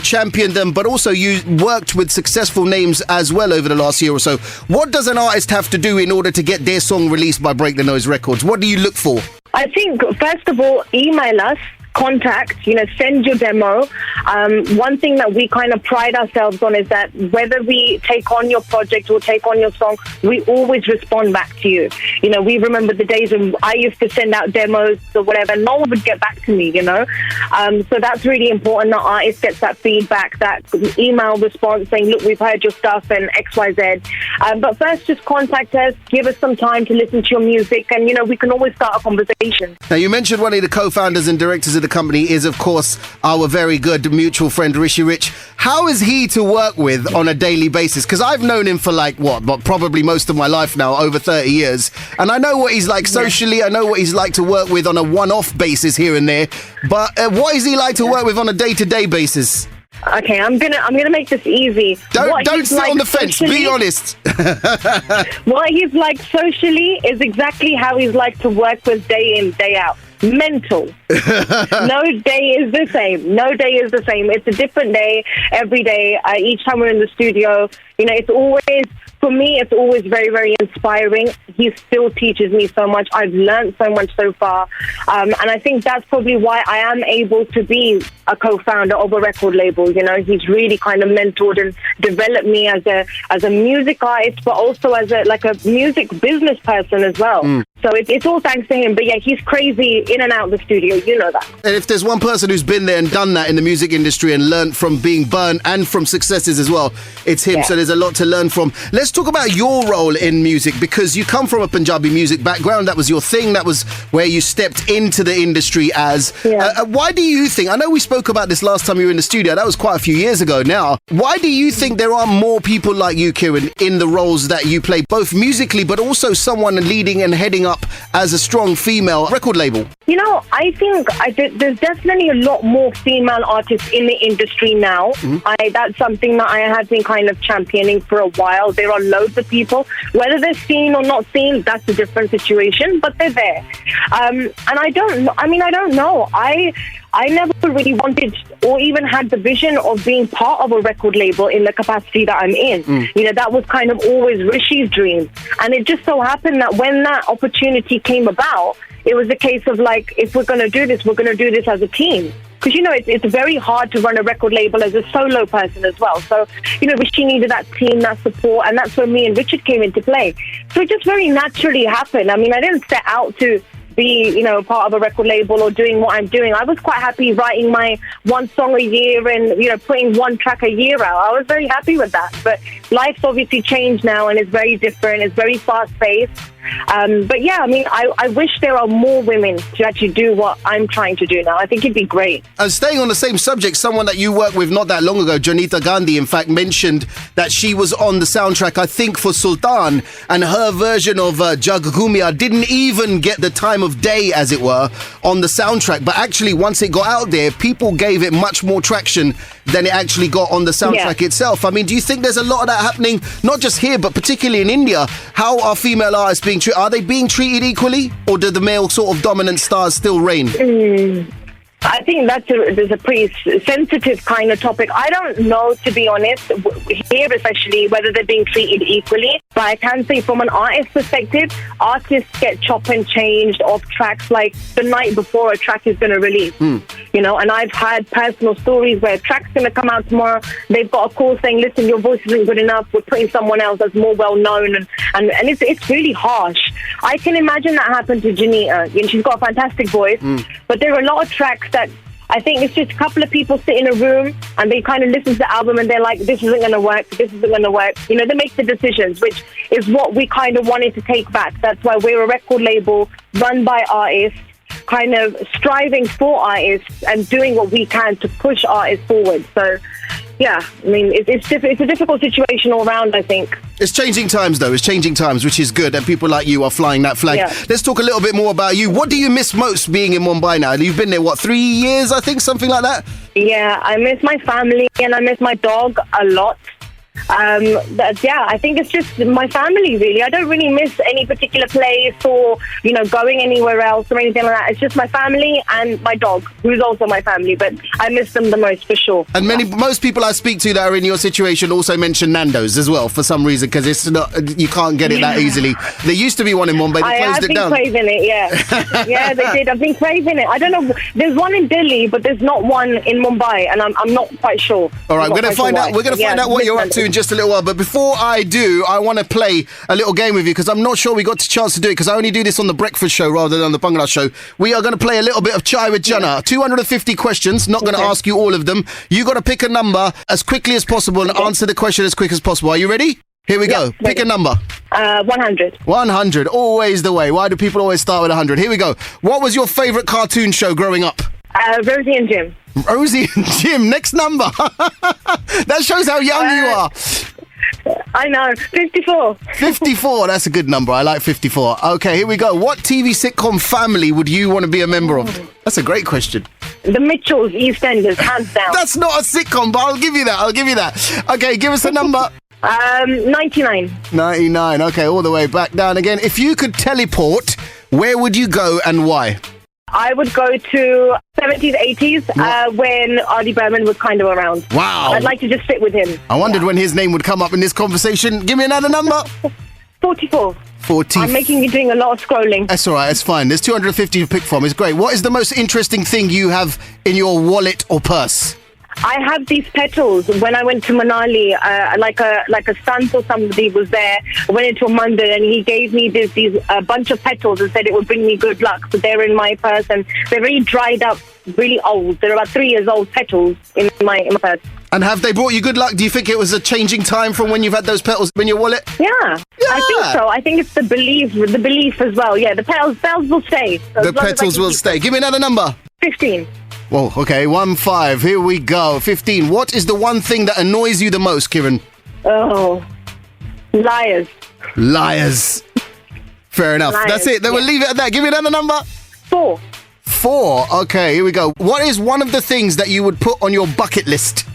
championed them, but also you worked with successful names as well over the last year or so. What does an artist have to do in order to get their song released by Break the Noise Records? What do you look for? I think, first of all, email us. Contact, send your demo. One thing that we kind of pride ourselves on is that whether we take on your project or take on your song, we always respond back to you. We remember the days when I used to send out demos or whatever, no one would get back to me, So that's really important. The artist gets that feedback, that email response saying, look, we've heard your stuff and XYZ. But first, just contact us, give us some time to listen to your music, and, we can always start a conversation. Now, you mentioned one of the co-founders and directors of the company is, of course, our very good mutual friend Rishi Rich. How is he to work with on a daily basis? Because I've known him for probably most of my life now, over 30 years, and I know what he's like socially. I know what he's like to work with on a one-off basis here and there. But what is he like to work with on a day-to-day basis? Okay, I'm gonna make this easy. Don't sit on the fence. Be honest. What he's like socially is exactly how he's like to work with day in, day out. Mental. No day is the same. No day is the same. It's a different day every day. Each time we're in the studio, it's always, for me, it's always very, very inspiring. He still teaches me so much. I've learned so much so far. And I think that's probably why I am able to be a co-founder of a record label. He's really kind of mentored and developed me as a music artist, but also as a music business person as well. So it's all thanks to him. But yeah, he's crazy in and out of the studio. You know that. And if there's one person who's been there and done that in the music industry and learned from being burnt and from successes as well, it's him. Yeah. So there's a lot to learn from. Let's talk about your role in music, because you come from a Punjabi music background. That was your thing. That was where you stepped into the industry as. Yeah. Why do you think, I know we spoke about this last time you were in the studio, that was quite a few years ago now. Why do you think there are more people like you, Kiran, in the roles that you play, both musically but also someone leading and heading up as a strong female record label? I think there's definitely a lot more female artists in the industry now. Mm-hmm. That's something that I have been kind of championing for a while. There are loads of people. Whether they're seen or not seen, that's a different situation, but they're there. And I don't know. I never really wanted or even had the vision of being part of a record label in the capacity that I'm in. That was kind of always Rishi's dream. And it just so happened that when that opportunity came about, it was a case of if we're going to do this, we're going to do this as a team. Because, it's very hard to run a record label as a solo person as well. So, Rishi needed that team, that support, and that's where me and Richard came into play. So it just very naturally happened. I mean, I didn't set out to be, part of a record label or doing what I'm doing. I was quite happy writing my one song a year and, putting one track a year out. I was very happy with that. But life's obviously changed now and it's very different. It's very fast-paced. But yeah, I wish there are more women to actually do what I'm trying to do now. I think it'd be great. And staying on the same subject, someone that you worked with not that long ago, Janita Gandhi, in fact, mentioned that she was on the soundtrack, I think, for Sultan, and her version of Jag Ghumia didn't even get the time of day, as it were, on the soundtrack. But actually, once it got out there, people gave it much more traction than it actually got on the soundtrack itself. I mean, do you think there's a lot of that happening, not just here, but particularly in India? How are female artists being treated? Are they being treated equally, or do the male sort of dominant stars still reign? I think there's a pretty sensitive kind of topic. I don't know, to be honest, here especially, whether they're being treated equally. But I can say from an artist perspective, artists get chop and changed off tracks like the night before a track is going to release. And I've had personal stories where a track's going to come out tomorrow. They've got a call saying, listen, your voice isn't good enough. We're putting someone else that's more well-known. And it's really harsh. I can imagine that happened to Janita. She's got a fantastic voice. But there are a lot of tracks that I think it's just a couple of people sit in a room and they kind of listen to the album and they're like, this isn't going to work, this isn't going to work. They make the decisions, which is what we kind of wanted to take back. That's why we're a record label run by artists, kind of striving for artists and doing what we can to push artists forward. So, yeah, it's a difficult situation all around, I think. It's changing times, though. It's changing times, which is good. And people like you are flying that flag. Yeah. Let's talk a little bit more about you. What do you miss most being in Mumbai now? You've been there, 3 years, I think, something like that? Yeah, I miss my family and I miss my dog a lot. I think it's just my family, really. I don't really miss any particular place or, going anywhere else or anything like that. It's just my family and my dog, who's also my family, but I miss them the most for sure. And most people I speak to that are in your situation also mention Nando's as well for some reason, because it's not, you can't get it that easily. There used to be one in Mumbai, they closed it down. I've been craving it, yeah. Yeah, they did. I've been craving it. I don't know. There's one in Delhi, but there's not one in Mumbai, and I'm not quite sure. All right, we're going to find out what you're up to in just a little while. But before I do, I want to play a little game with you because I'm not sure we got a chance to do it because I only do this on the breakfast show rather than on the Bangla show. We are going to play a little bit of Chai with Jana. 250 questions, not going to ask you all of them. You got to pick a number as quickly as possible and answer the question as quick as possible. Are you ready? Here we go. Pick a number. 100. 100. Always the way. Why do people always start with 100? Here we go. What was your favourite cartoon show growing up? Rosie and Jim. Rosie and Jim. Next number. That shows how young you are. I know. 54. 54. That's a good number. I like 54. Okay, here we go. What TV sitcom family would you want to be a member of? That's a great question. The Mitchells, EastEnders, hands down. That's not a sitcom, but I'll give you that. Okay, give us a number. 99. 99. Okay, all the way back down again. If you could teleport, where would you go and why? I would go to 70s, 80s, when Artie Berman was kind of around. Wow. I'd like to just sit with him. I wondered when his name would come up in this conversation. Give me another number. 44. 40. I'm making you doing a lot of scrolling. That's all right. It's fine. There's 250 to pick from. It's great. What is the most interesting thing you have in your wallet or purse? I have these petals. When I went to Manali, like a stunt or somebody was there. I went into a mandir and he gave me these bunch of petals and said it would bring me good luck. So they're in my purse and they're very dried up, really old. They're about 3 years old petals in my purse. And have they brought you good luck? Do you think it was a changing time from when you've had those petals in your wallet? Yeah, I think so. I think it's the belief as well. Yeah, the petals will stay. So the petals will stay. Give me another number. 15. Whoa, okay, 15. Here we go. 15. What is the one thing that annoys you the most, Kiran? Oh, liars. Liars. Fair enough. Liars, that's it. Then we'll leave it at that. Give me another number. 4. 4. Okay, here we go. What is one of the things that you would put on your bucket list?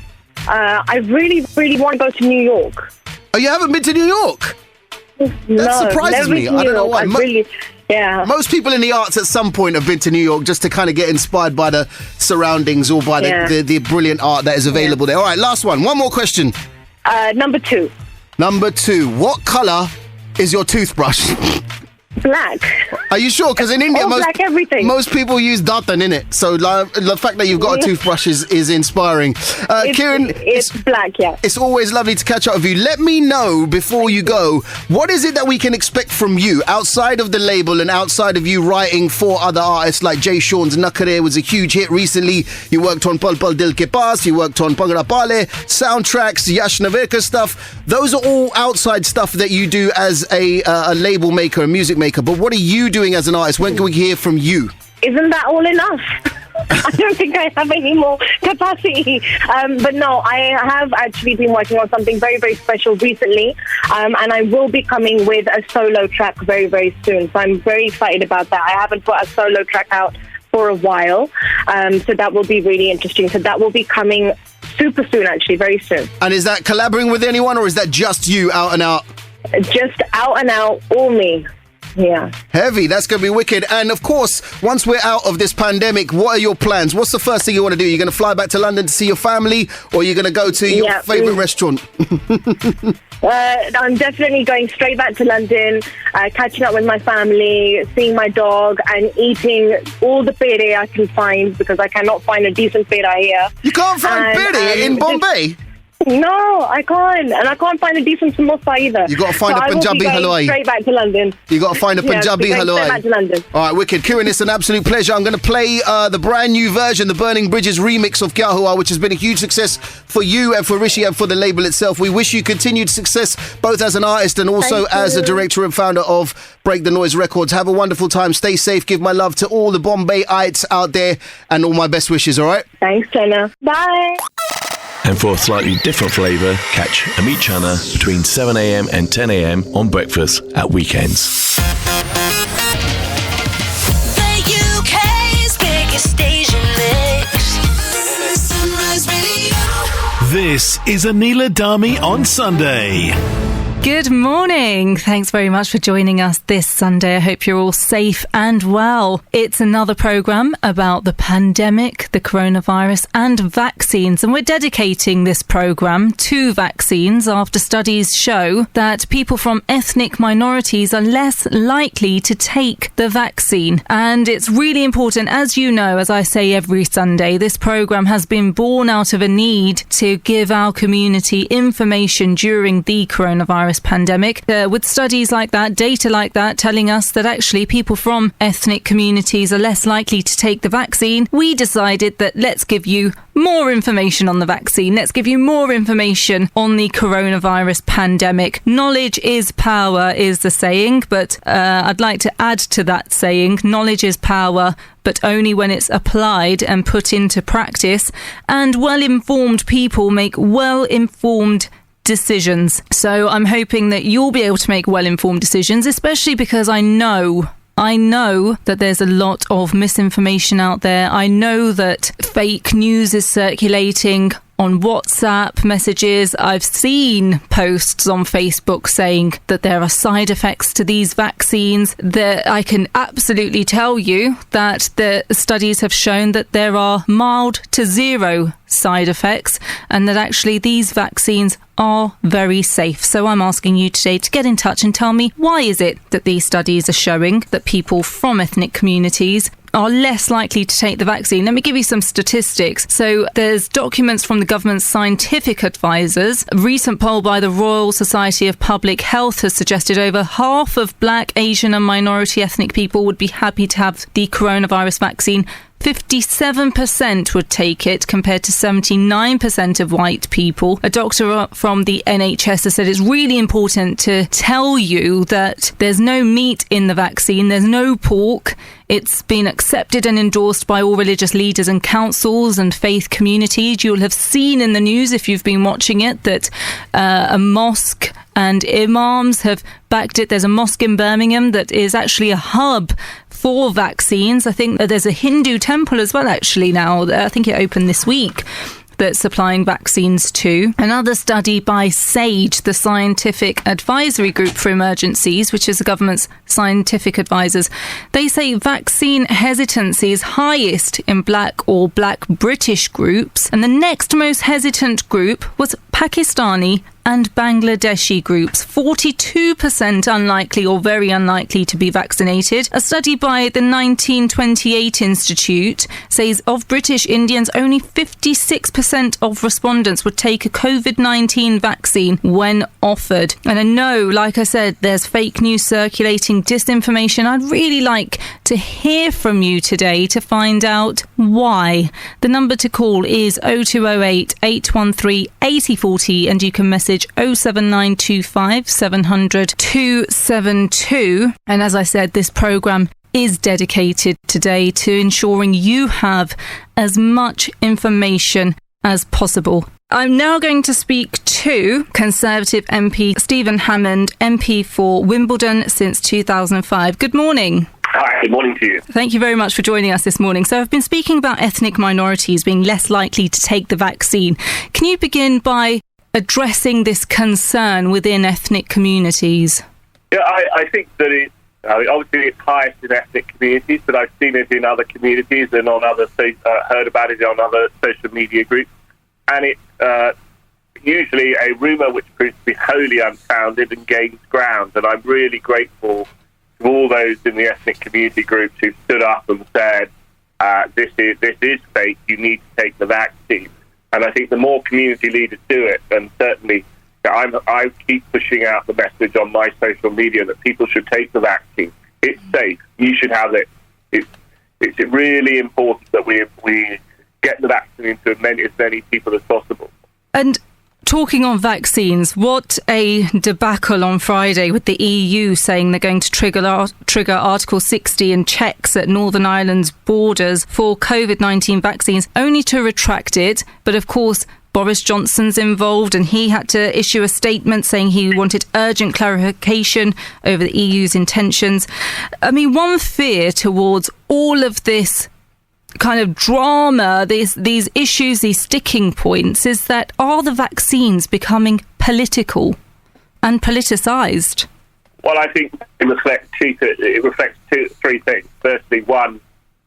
I really, really want to go to New York. Oh, you haven't been to New York? That surprises me. I don't know why. Yeah. Most people in the arts at some point have been to New York just to kind of get inspired by the surroundings or by the brilliant art that is available there. All right, last one. One more question. Number 2. Number 2. What colour is your toothbrush? Black. Are you sure? Because in India, black everything. most people use datan in it. So the fact that you've got a toothbrush is inspiring. Kiran, it's black, yeah. It's always lovely to catch up with you. Let me know before you go, what is it that we can expect from you outside of the label and outside of you writing for other artists like Jay Sean's Nakare was a huge hit recently. You worked on Pal Pal Dil Ke Paas, you worked on Pangra Pale, soundtracks, Yash Naverka stuff. Those are all outside stuff that you do as a label maker, a music maker. But what are you doing as an artist? When can we hear from you? Isn't that all enough? I don't think I have any more capacity. But no, I have actually been working on something very, very special recently. And I will be coming with a solo track very, very soon. So I'm very excited about that. I haven't put a solo track out for a while. So that will be really interesting. So that will be coming super soon, actually, very soon. And is that collaborating with anyone, or is that just you out and out? Just out and out, all me. Yeah. Heavy, that's going to be wicked. And of course, once we're out of this pandemic, what are your plans? What's the first thing you want to do? You're going to fly back to London to see your family, or you're going to go to your favourite restaurant? I'm definitely going straight back to London, catching up with my family, seeing my dog, and eating all the pere I can find, because I cannot find a decent pere here. You can't find pere in Bombay? No, I can't. And I can't find a decent samosa either. You got to find a Punjabi halwai. Straight back to London. You got to find a Punjabi halwai. Straight back to London. All right, wicked. Kiran, it's an absolute pleasure. I'm going to play the brand new version, the Burning Bridges remix of Kya Hua, which has been a huge success for you and for Rishi and for the label itself. We wish you continued success, both as an artist and also as a director and founder of Break the Noise Records. Have a wonderful time. Stay safe. Give my love to all the Bombay-ites out there, and all my best wishes, all right? Thanks, Jenna. Bye. And for a slightly different flavour, catch Ameet Chana between 7 a.m. and 10 a.m. on breakfast at weekends. The UK's biggest station mix. Sunrise Radio. This is Anila Dhami on Sunday. Good morning. Thanks very much for joining us this Sunday. I hope you're all safe and well. It's another programme about the pandemic, the coronavirus and vaccines. And we're dedicating this programme to vaccines after studies show that people from ethnic minorities are less likely to take the vaccine. And it's really important, as you know, as I say every Sunday, this programme has been born out of a need to give our community information during the coronavirus pandemic, with studies like that, data like that, telling us that actually people from ethnic communities are less likely to take the vaccine. We decided that let's give you more information on the vaccine. Let's give you more information on the coronavirus pandemic. Knowledge is power is the saying, but I'd like to add to that saying, knowledge is power, but only when it's applied and put into practice. And well-informed people make well-informed decisions. So I'm hoping that you'll be able to make well-informed decisions, especially because I know that there's a lot of misinformation out there. I know that fake news is circulating on WhatsApp messages. I've seen posts on Facebook saying that there are side effects to these vaccines. That I can absolutely tell you that the studies have shown that there are mild to zero side effects, and that actually these vaccines are very safe. So I'm asking you today to get in touch and tell me, why is it that these studies are showing that people from ethnic communities are less likely to take the vaccine? Let me give you some statistics. So there's documents from the government's scientific advisors. A recent poll by the Royal Society of Public Health has suggested over half of Black, Asian and minority ethnic people would be happy to have the coronavirus vaccine. 57% would take it, compared to 79% of white people. A doctor from the NHS has said it's really important to tell you that there's no meat in the vaccine, there's no pork. It's been accepted and endorsed by all religious leaders and councils and faith communities. You'll have seen in the news, if you've been watching it, that a mosque and imams have backed it. There's a mosque in Birmingham that is actually a hub for vaccines. I think there's a Hindu temple as well, actually, now. I think it opened this week, that's supplying vaccines too. Another study by SAGE, the Scientific Advisory Group for Emergencies, which is the government's scientific advisors, they say vaccine hesitancy is highest in Black or Black British groups, and the next most hesitant group was Pakistani and Bangladeshi groups. 42% unlikely or very unlikely to be vaccinated. A study by the 1928 Institute says of British Indians, only 56% of respondents would take a COVID-19 vaccine when offered. And I know, like I said, there's fake news circulating, disinformation. I'd really like to hear from you today to find out why. The number to call is 0208 813 8040 and you can message 07925 700 272. And as I said, this programme is dedicated today to ensuring you have as much information as possible. I'm now going to speak to Conservative MP Stephen Hammond, MP for Wimbledon since 2005. Good morning. Hi, good morning to you. Thank you very much for joining us this morning. So I've been speaking about ethnic minorities being less likely to take the vaccine. Can you begin by addressing this concern within ethnic communities? Yeah, I think that obviously it's highest in ethnic communities, but I've seen it in other communities and on other heard about it on other social media groups. And it's usually a rumour which proves to be wholly unfounded and gains ground. And I'm really grateful to all those in the ethnic community groups who stood up and said, this is fake, you need to take the vaccine. And I think the more community leaders do it, and certainly I keep pushing out the message on my social media that people should take the vaccine. It's safe. You should have it. It's really important that we get the vaccine into as many people as possible. And talking on vaccines, what a debacle on Friday with the EU saying they're going to trigger Article 60 and checks at Northern Ireland's borders for COVID-19 vaccines, only to retract it. But of course, Boris Johnson's involved and he had to issue a statement saying he wanted urgent clarification over the EU's intentions. I mean, one fear towards all of this kind of drama, these issues, these sticking points, is that are the vaccines becoming political and politicised? Well, I think it reflects three things. Firstly, one,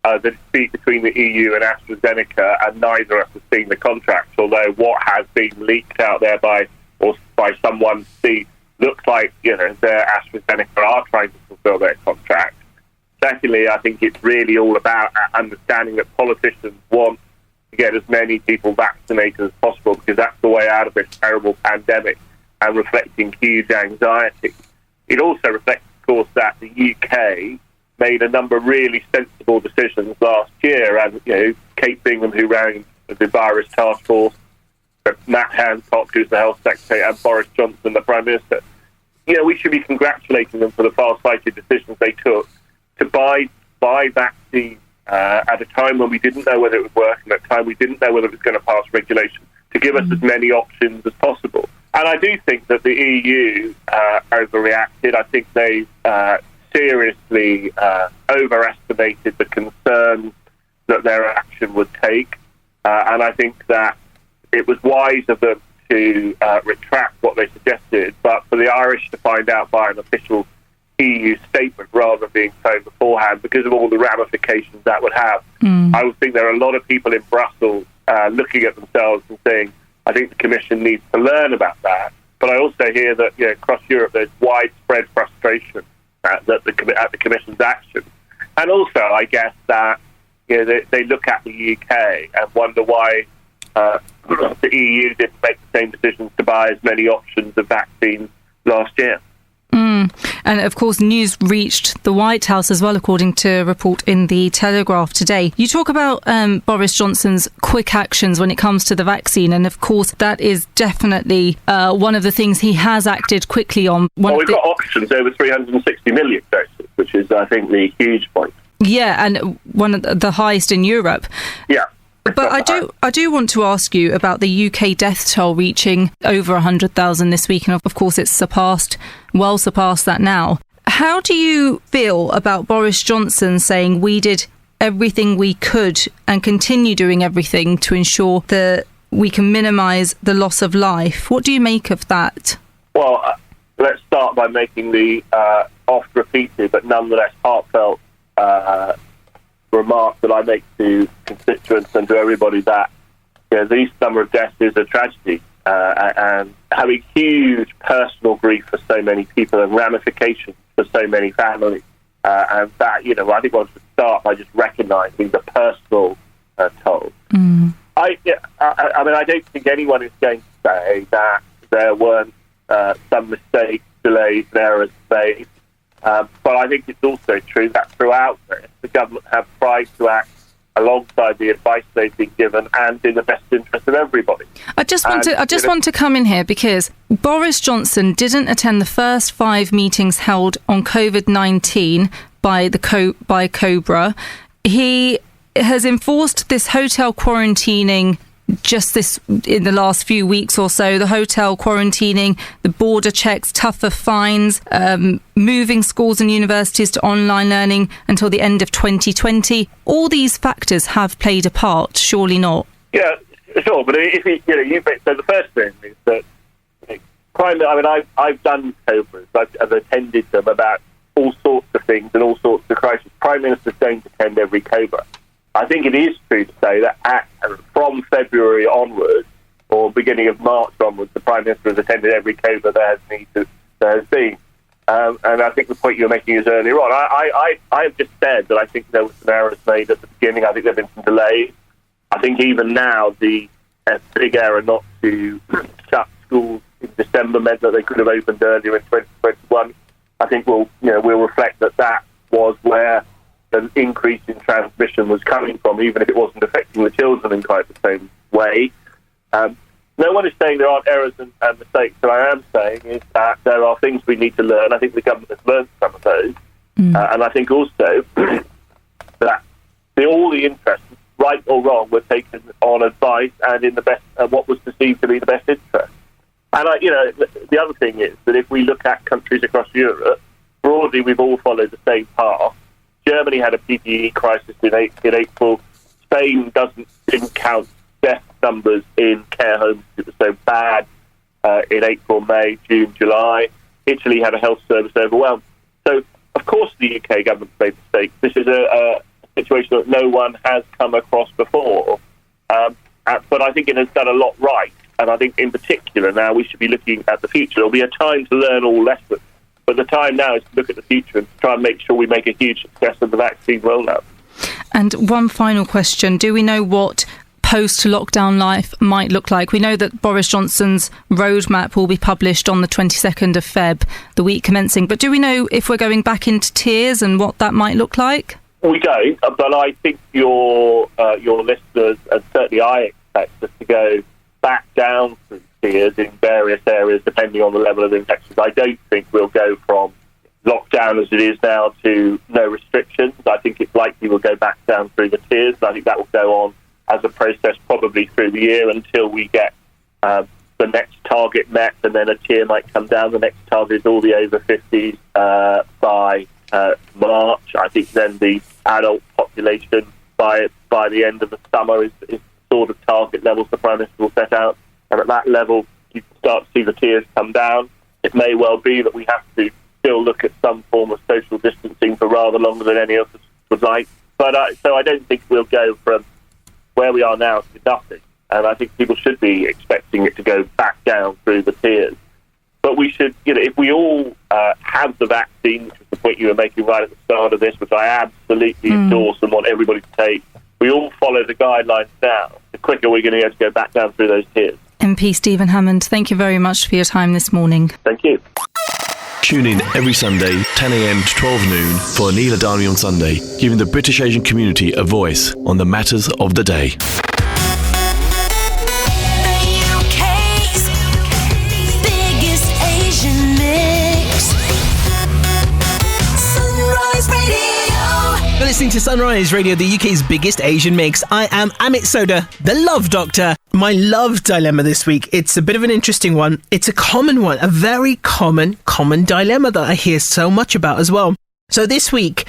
the dispute between the EU and AstraZeneca, and neither of us have seen the contract, although what has been leaked out there by someone looks like, AstraZeneca are trying to fulfil their contract. Secondly, I think it's really all about understanding that politicians want to get as many people vaccinated as possible because that's the way out of this terrible pandemic, and reflecting huge anxiety. It also reflects, of course, that the UK made a number of really sensible decisions last year, and Kate Bingham, who ran the virus task force, Matt Hancock, who's the health secretary, and Boris Johnson, the prime minister. We should be congratulating them for the far-sighted decisions they took to buy vaccines at a time when we didn't know whether it would work, and at a time we didn't know whether it was going to pass regulation, to give us as many options as possible. And I do think that the EU overreacted. I think they seriously overestimated the concerns that their action would take. And I think that it was wise of them to retract what they suggested, but for the Irish to find out by an official EU statement rather than being told beforehand because of all the ramifications that would have. I would think there are a lot of people in Brussels looking at themselves and saying, I think the Commission needs to learn about that. But I also hear that across Europe there's widespread frustration at the Commission's action. And also, I guess that they look at the UK and wonder why the EU didn't make the same decisions to buy as many options of vaccines last year. And of course, news reached the White House as well, according to a report in the Telegraph today. You talk about Boris Johnson's quick actions when it comes to the vaccine, and of course, that is definitely one of the things he has acted quickly on. We've got options over 360 million doses, which is, I think, the huge point. Yeah, and one of the highest in Europe. Yeah. But I do want to ask you about the UK death toll reaching over 100,000 this week, and of course it's surpassed that now. How do you feel about Boris Johnson saying we did everything we could and continue doing everything to ensure that we can minimise the loss of life? What do you make of that? Well, let's start by making the oft-repeated but nonetheless heartfelt remark that I make to constituents and to everybody that this number of deaths is a tragedy. and having huge personal grief for so many people and ramifications for so many families. And that, I think one should start by just recognising the personal toll. I don't think anyone is going to say that there weren't some mistakes, delays, and errors made. But I think it's also true that throughout this, the government have tried to act alongside the advice they've been given and in the best interest of everybody. I just want to come in here because Boris Johnson didn't attend the first 5 meetings held on COVID-19 by Cobra. He has enforced this hotel quarantining just in the last few weeks or so, the hotel quarantining, the border checks, tougher fines, moving schools and universities to online learning until the end of 2020. All these factors have played a part, surely not? Yeah, sure. But if so the first thing is that I've done Cobras. I've attended them about all sorts of things and all sorts of crises. Prime Ministers don't attend every Cobra. I think it is true to say that from February onwards, or beginning of March onwards, the Prime Minister has attended every Cobra there has been. And I think the point you were making is earlier on. I have just said that I think there were some errors made at the beginning. I think there have been some delays. I think even now the big error not to shut schools in December meant that they could have opened earlier in 2021. I think we'll reflect that was where the increase in transmission was coming from, even if it wasn't affecting the children in quite the same way. No one is saying there aren't errors and mistakes. What I am saying is that there are things we need to learn. I think the government has learned some of those. And I think also that all the interests, right or wrong, were taken on advice and in the best, what was perceived to be the best interest. And the other thing is that if we look at countries across Europe, broadly we've all followed the same path. Germany had a PPE crisis in April. Spain didn't count death numbers in care homes. It was so bad in April, May, June, July. Italy had a health service overwhelmed. So, of course, the UK government made mistakes. This is a situation that no one has come across before. But I think it has done a lot right. And I think in particular now we should be looking at the future. There'll be a time to learn all lessons. But the time now is to look at the future and to try and make sure we make a huge success of the vaccine rollout. And one final question. Do we know what post-lockdown life might look like? We know that Boris Johnson's roadmap will be published on the 22nd of Feb, the week commencing. But do we know if we're going back into tiers and what that might look like? We don't, but I think your listeners, and certainly I expect us to go back down through tiers in various areas depending on the level of infections. I don't think we'll go from lockdown as it is now to no restrictions. I think it's likely we'll go back down through the tiers. I think that will go on as a process probably through the year until we get the next target met, and then a tier might come down. The next target is all the over 50s by March. I think then the adult population by the end of the summer is sort of target levels the Prime Minister will set out. And at that level, you can start to see the tiers come down. It may well be that we have to still look at some form of social distancing for rather longer than any of us would like. But so I don't think we'll go from where we are now to nothing. And I think people should be expecting it to go back down through the tiers. But we should, if we all have the vaccine, which is the point you were making right at the start of this, which I absolutely endorse and want everybody to take, we all follow the guidelines now, the quicker we're going to be able to go back down through those tiers. MP Stephen Hammond, thank you very much for your time this morning. Thank you. Tune in every Sunday, 10 a.m. to 12 noon for Anila Dhami on Sunday, giving the British Asian community a voice on the matters of the day. You're listening to Sunrise Radio, the UK's biggest Asian mix. I am Amit Sodha, the Love Doctor. My love dilemma this week, it's a bit of an interesting one. It's a common one, a very common dilemma that I hear so much about as well. So this week,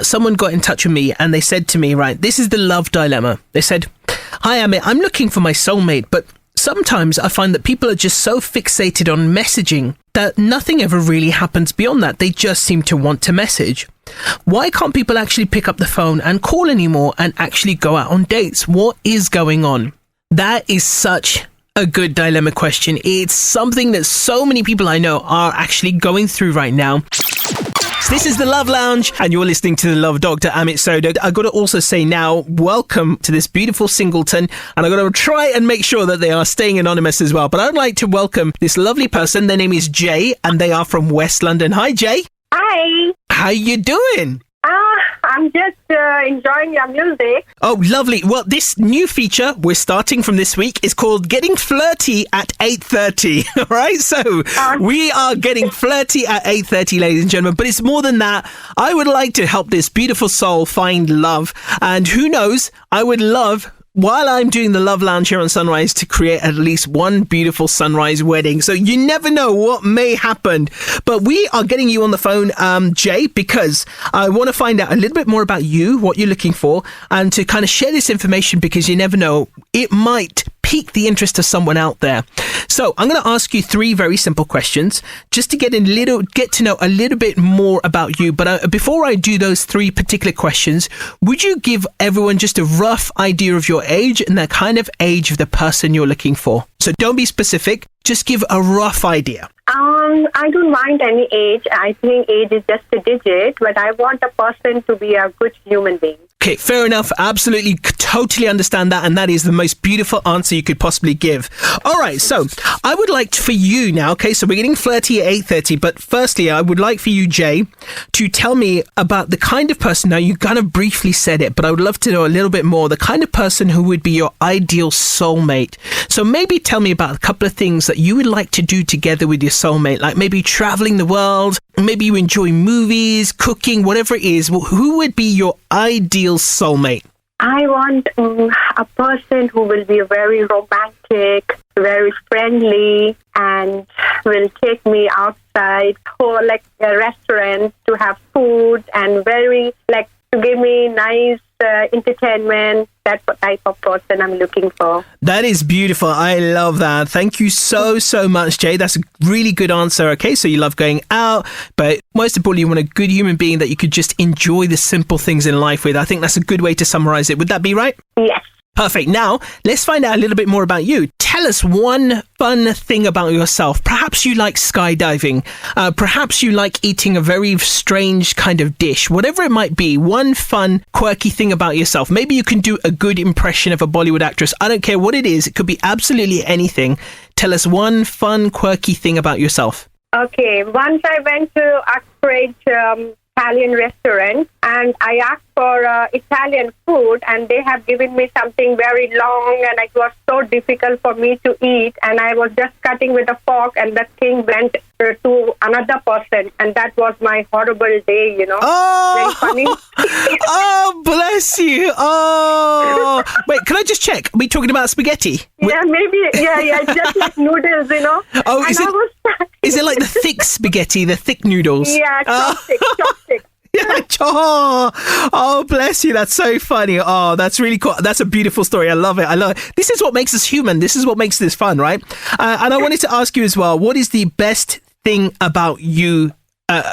someone got in touch with me and they said to me, right, this is the love dilemma. They said, hi Amit, I'm looking for my soulmate, but sometimes I find that people are just so fixated on messaging that nothing ever really happens beyond that. They just seem to want to message. Why can't people actually pick up the phone and call anymore and actually go out on dates? What is going on? That is such a good dilemma question. It's something that so many people I know are actually going through right now. So this is the Love Lounge, and you're listening to the Love Doctor, Amit Sodha. I've got to also say now, welcome to this beautiful singleton, and I've got to try and make sure that they are staying anonymous as well. But I'd like to welcome this lovely person. Their name is Jay, and they are from West London. Hi, Jay. Hi. How you doing? I'm just enjoying your music. Oh, lovely. Well, this new feature we're starting from this week is called Getting Flirty at 8:30. All right? So we are getting flirty at 8:30, ladies and gentlemen. But it's more than that. I would like to help this beautiful soul find love. And who knows, I would love, while I'm doing the Love Lounge here on Sunrise, to create at least one beautiful sunrise wedding. So you never know what may happen. But we are getting you on the phone, Jay, because I want to find out a little bit more about you, what you're looking for, and to kind of share this information, because you never know, it might pique the interest of someone out there. So I'm going to ask you 3 very simple questions just to get to know a little bit more about you. But before I do those 3 particular questions, would you give everyone just a rough idea of your age and the kind of age of the person you're looking for? So don't be specific, just give a rough idea. I don't mind any age. I think age is just a digit, but I want a person to be a good human being. Okay, fair enough. Absolutely, totally understand that. And that is the most beautiful answer you could possibly give. All right, so I would like for you now, okay, so we're getting flirty at 8:30. But firstly, I would like for you, Jay, to tell me about the kind of person. Now, you kind of briefly said it, but I would love to know a little bit more. The kind of person who would be your ideal soulmate. So maybe tell me about a couple of things that you would like to do together with your soulmate, like maybe traveling the world, maybe you enjoy movies, cooking, whatever it is. Who would be your ideal soulmate? I want a person who will be very romantic, very friendly, and will take me outside or like a restaurant to have food, and very like to give me nice entertainment. That's what type of person I'm looking for. That is beautiful. I love that. Thank you so much, Jay. That's a really good answer. Okay, so you love going out, but most importantly, you want a good human being that you could just enjoy the simple things in life with. I think that's a good way to summarize it. Would that be right? Yes. Perfect. Now, let's find out a little bit more about you. Tell us one fun thing about yourself. Perhaps you like skydiving. Perhaps you like eating a very strange kind of dish. Whatever it might be, one fun, quirky thing about yourself. Maybe you can do a good impression of a Bollywood actress. I don't care what it is. It could be absolutely anything. Tell us one fun, quirky thing about yourself. Okay. Once I went to Oxford Italian restaurant, and I asked for Italian food, and they have given me something very long, and it was so difficult for me to eat, and I was just cutting with a fork, and the thing went to another person, and that was my horrible day, you know. Oh, very funny. Oh, bless you. Oh, wait, can I just check? Are we talking about spaghetti? Yeah, maybe. Yeah, just like noodles, you know. Oh, is it like the thick spaghetti, the thick noodles? Yeah, chopsticks. Yeah, oh, bless you. That's so funny. Oh, that's really cool. That's a beautiful story. I love it. This is what makes us human. This is what makes this fun, right? And I wanted to ask you as well, what is the best thing about you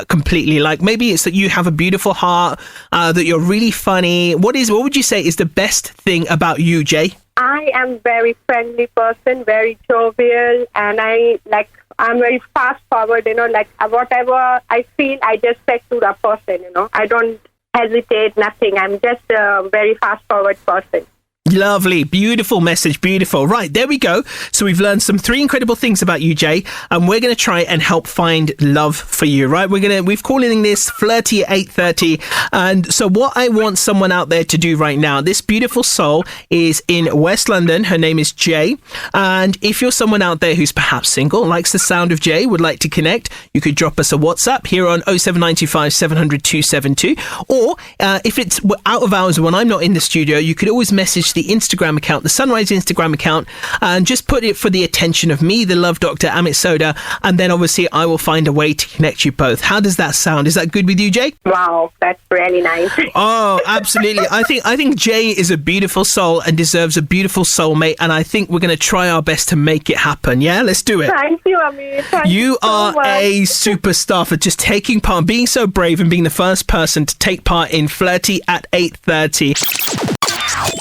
completely? Like maybe it's that you have a beautiful heart, that you're really funny. What would you say is the best thing about you, Jay? I am very friendly person, very jovial, and I'm very fast forward, you know, like whatever I feel, I just say to the person, you know. I don't hesitate, nothing. I'm just a very fast forward person. Lovely. Beautiful message. Beautiful. Right, there we go. So we've learned some 3 incredible things about you, Jay, and we're going to try and help find love for you, right? We've calling this Flirty at 8:30. And so what I want someone out there to do right now, this beautiful soul is in West London. Her name is Jay. And if you're someone out there who's perhaps single, likes the sound of Jay, would like to connect, you could drop us a WhatsApp here on 07925 700 272. Or if it's out of hours when I'm not in the studio, you could always message the Instagram account, the Sunrise Instagram account, and just put it for the attention of me, the Love Doctor, Amit Sodha, and then obviously I will find a way to connect you both. How does that sound? Is that good with you, Jay? Wow, that's really nice. Oh, absolutely. I think Jay is a beautiful soul and deserves a beautiful soulmate, and I think we're going to try our best to make it happen. Yeah, let's do it. Thank you, Amit. Thank you are so much. a superstar for just taking part, being so brave and being the first person to take part in Flirty at 8:30.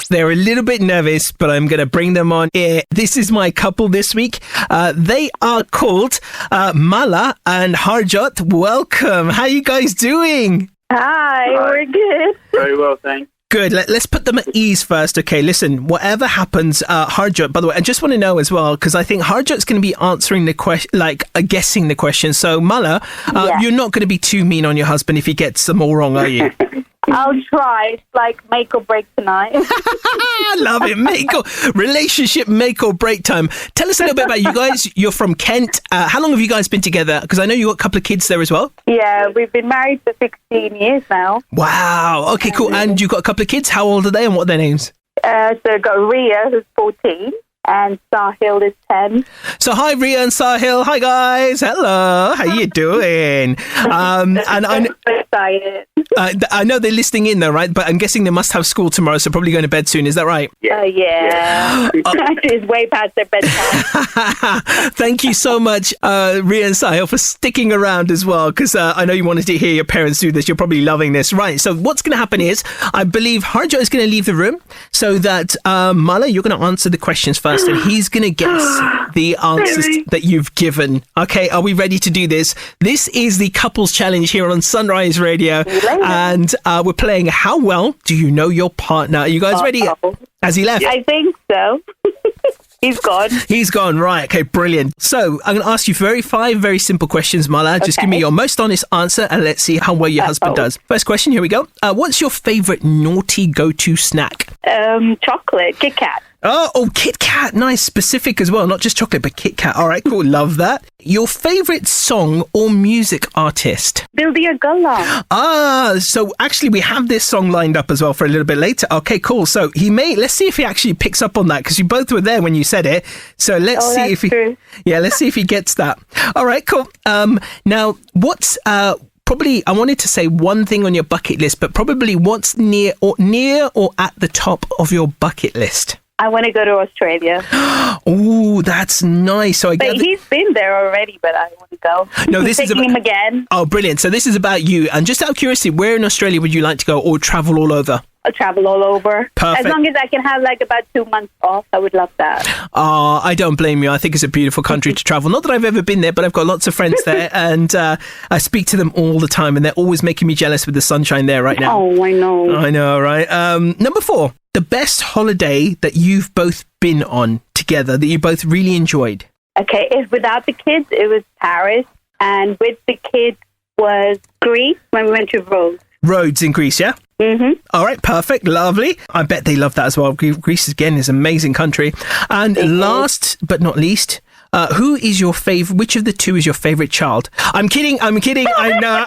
They're a little bit nervous, but I'm going to bring them on here. This is my couple this week. They are called Mala and Harjot. Welcome. How you guys doing? Hi, we're good. Very well, thanks. Good. Let's put them at ease first. Okay, listen, whatever happens, Harjot, by the way, I just want to know as well, because I think Harjot's going to be answering the question, guessing the question. So, Mala, you're not going to be too mean on your husband if he gets them all wrong, are you? I'll try. It's like make or break tonight. I love it. Relationship make or break time. Tell us a little bit about you guys. You're from Kent. How long have you guys been together? Because I know you got a couple of kids there as well. Yeah, we've been married for 16 years now. Wow. Okay, cool. And you've got a couple of kids. How old are they and what are their names? So I've got Ria, who's 14. And Sahil is 10. So hi, Ria and Sahil. Hi, guys. Hello. How you doing? And I'm excited. I know they're listening in, though, right? But I'm guessing they must have school tomorrow, so probably going to bed soon. Is that right? Yeah. It's way past their bedtime. Thank you so much, Ria and Sahil, for sticking around as well, because I know you wanted to hear your parents do this. You're probably loving this. Right. So what's going to happen is, I believe Harjot is going to leave the room so that, Mala, you're going to answer the questions first. And he's going to guess the answers that you've given. Okay, are we ready to do this? This is the Couples Challenge here on Sunrise Radio. And we're playing How Well Do You Know Your Partner? Are you guys ready? Has he left? I think so. He's gone. He's gone, right. Okay, brilliant. So I'm going to ask you five very simple questions, Mala. Just give me your most honest answer and let's see how well your husband does. First question, here we go. What's your favourite naughty go-to snack? Chocolate, Kit Kat. Oh, Kit Kat. Nice. Specific as well. Not just chocolate, but Kit Kat. All right, cool. Love that. Your favourite song or music artist? Build Your Gala. So actually we have this song lined up as well for a little bit later. Okay, cool. So let's see if he actually picks up on that, because you both were there when you said it. So let's see if let's see if he gets that. All right, cool. Now, what's probably, I wanted to say one thing on your bucket list, but probably what's near or at the top of your bucket list? I want to go to Australia. Oh, that's nice. So he's been there already, but I want to go. No, this is him again. Oh, brilliant. So this is about you. And just out of curiosity, where in Australia would you like to go, or travel all over? I'll travel all over. Perfect. As long as I can have about 2 months off, I would love that. I don't blame you. I think it's a beautiful country to travel. Not that I've ever been there, but I've got lots of friends there, and I speak to them all the time, and they're always making me jealous with the sunshine there right now. Oh, I know. I know, right? Number 4, the best holiday that you've both been on together, that you both really enjoyed. Okay, if without the kids, it was Paris, and with the kids was Greece, when we went to Rhodes. Rhodes in Greece, yeah? Mm-hmm. All right, perfect, lovely. I bet they love that as well. Greece, again, is an amazing country. And last but not least, who is your favorite? Which of the two is your favorite child? I'm kidding. I know.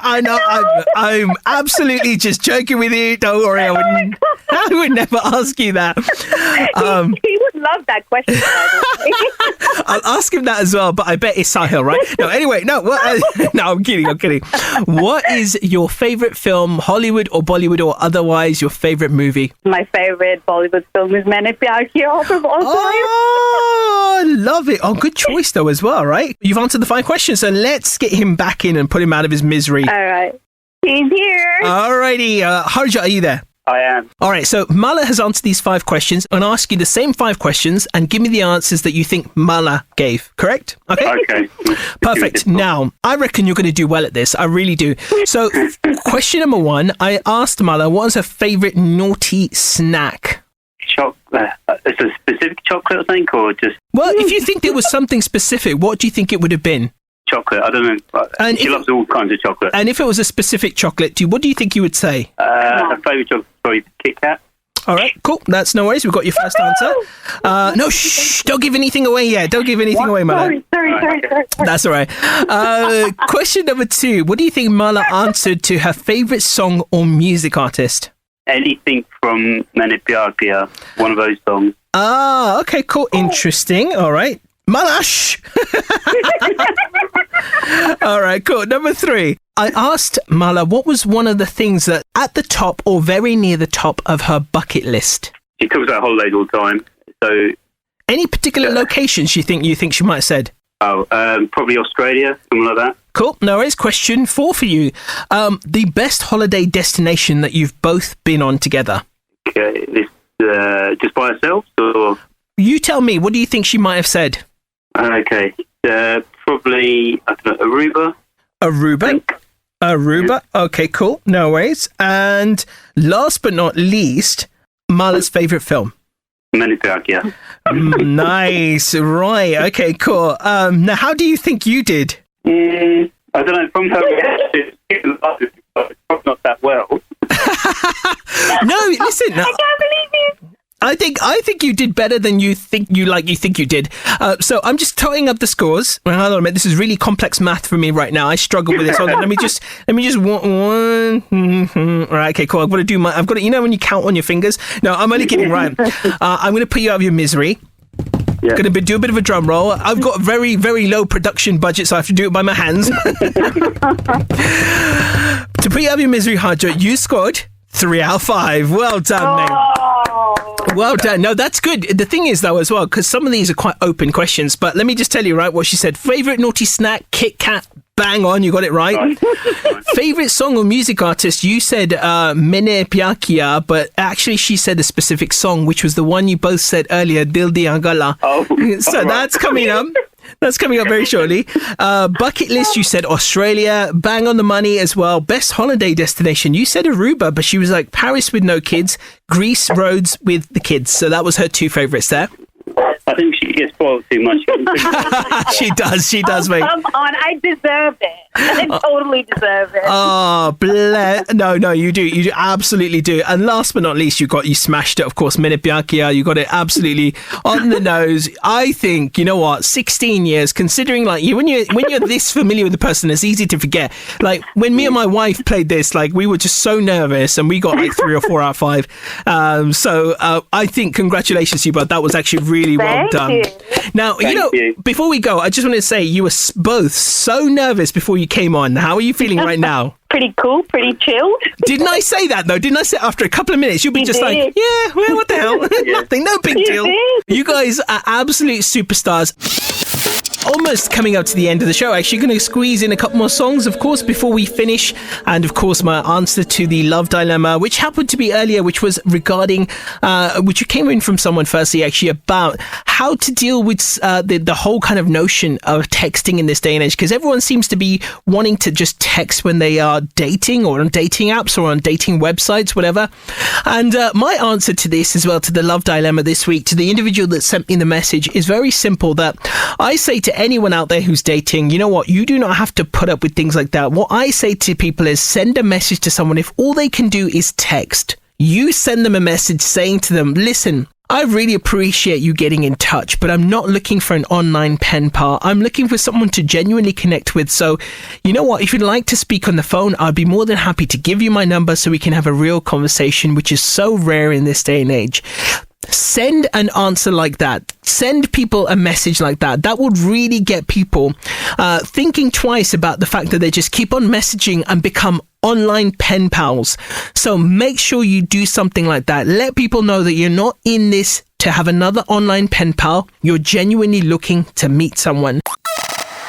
I'm absolutely just joking with you. Don't worry. I would never ask you that. He would love that question. I'll ask him that as well, but I bet it's Sahil, right? No, anyway, no, I'm kidding. What is your favorite film, Hollywood or Bollywood or otherwise, your favorite movie? My favorite Bollywood film is Maine Pyar Kiya of all time. Oh, I love it. Oh, good choice though as well, right? You've answered the 5 questions, so let's get him back in and put him out of his misery. All right. He's here. Alrighty. Harjot, are you there? I am. All right, so Mala has answered these 5 questions. I'm going to ask you the same 5 questions and give me the answers that you think Mala gave, correct? Okay. Perfect. Now, I reckon you're going to do well at this. I really do. So, question number 1, I asked Mala, what was her favourite naughty snack? Chocolate. It's a specific chocolate, I think, or just... Well, if you think there was something specific, what do you think it would have been? Chocolate, I don't know. She loves all kinds of chocolate. And if it was a specific chocolate, what do you think you would say? Her favourite chocolate is probably Kit Kat. All right, cool. That's no worries. We've got your first answer. No, shh, don't give anything away yet. Don't give anything away, Mala. Sorry. That's all right. Question number 2. What do you think Mala answered to her favourite song or music artist? Anything from Maine Pyar Kiya, one of those songs. Okay, cool. Interesting. All right. Malash! All right, cool. Number 3. I asked Mala what was one of the things that at the top or very near the top of her bucket list. She talks about holidays all the time. So, any particular locations you think she might have said? Probably Australia, something like that. Cool. No worries. Question 4 for you. The best holiday destination that you've both been on together. Okay, this just by herself, or? You tell me, what do you think she might have said? Okay, probably, I don't know, Aruba. Aruba. Okay, cool. No worries. And last but not least, Mala's favourite film. Playback, yeah. Nice. Right. Okay, cool. Now, how do you think you did? I don't know. From her reaction, it's probably not that well. No, listen. I can't believe you. I think you did better than you think you did. So I'm just totting up the scores. Well, hold on a minute. This is really complex math for me right now. I struggle with this. Hold on. Let me just one. All right. Okay. Cool. I've got to. You know when you count on your fingers? No, I'm only kidding. Right. I'm going to put you out of your misery. Yeah. Going to do a bit of a drum roll. I've got a very, very low production budget, so I have to do it by my hands. To put you out of your misery, Haja, you scored 3 out of 5. Well done, mate. Well done. No, that's good. The thing is, though, as well, because some of these are quite open questions, but let me just tell you, right, what she said. Favourite naughty snack, Kit Kat. Bang on, you got it right. Favourite song or music artist, you said Maine Pyar Kiya, but actually she said a specific song, which was the one you both said earlier, Dil Diya Gala. So that's coming up. That's coming up very shortly. Bucket list, you said Australia. Bang on the money as well. Best holiday destination, you said Aruba, but she was like Paris with no kids, Greece, Rhodes with the kids. So that was her 2 favourites there. I think she gets spoiled too much. She does, mate. Come on, I deserve it. I totally deserve it. Oh, no, you do. You absolutely do. And last but not least, you smashed it, of course, Maine Pyar Kiya. You got it absolutely on the nose. I think, you know what, 16 years, considering like when you're this familiar with the person, it's easy to forget. Like when me and my wife played this, like we were just so nervous and we got like 3 or 4 out of 5. So I think congratulations to you, but that was actually really well done. You. Now, before we go, I just want to say you were both so nervous before you came on. How are you feeling right now? Pretty cool, pretty chilled. Didn't I say that, though? Didn't I say after a couple of minutes, you'll be like, yeah, well, what the hell? Nothing, no big deal. You guys are absolute superstars. Almost coming up to the end of the show. Actually going to squeeze in a couple more songs, of course, before we finish. And of course, my answer to the love dilemma, which happened to be earlier, which was regarding, which came in from someone firstly, actually, about how to deal with the whole kind of notion of texting in this day and age. Because everyone seems to be wanting to just text when they are dating or on dating apps or on dating websites, whatever. And my answer to this as well, to the love dilemma this week, to the individual that sent me the message, is very simple. That I say to anyone out there who's dating, you know what, you do not have to put up with things like that. What I say to people is send a message to someone. If all they can do is text, you send them a message saying to them, listen, I really appreciate you getting in touch, but I'm not looking for an online pen pal. I'm looking for someone to genuinely connect with. So, you know what? If you'd like to speak on the phone, I'd be more than happy to give you my number so we can have a real conversation, which is so rare in this day and age. Send an answer like that. Send people a message like that. That would really get people thinking twice about the fact that they just keep on messaging and become online pen pals. So make sure you do something like that. Let people know that you're not in this to have another online pen pal. You're genuinely looking to meet someone.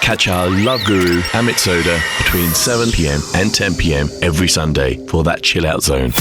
Catch our love guru, Amit Sodha, between 7 p.m. and 10 p.m. every Sunday for that chill out zone.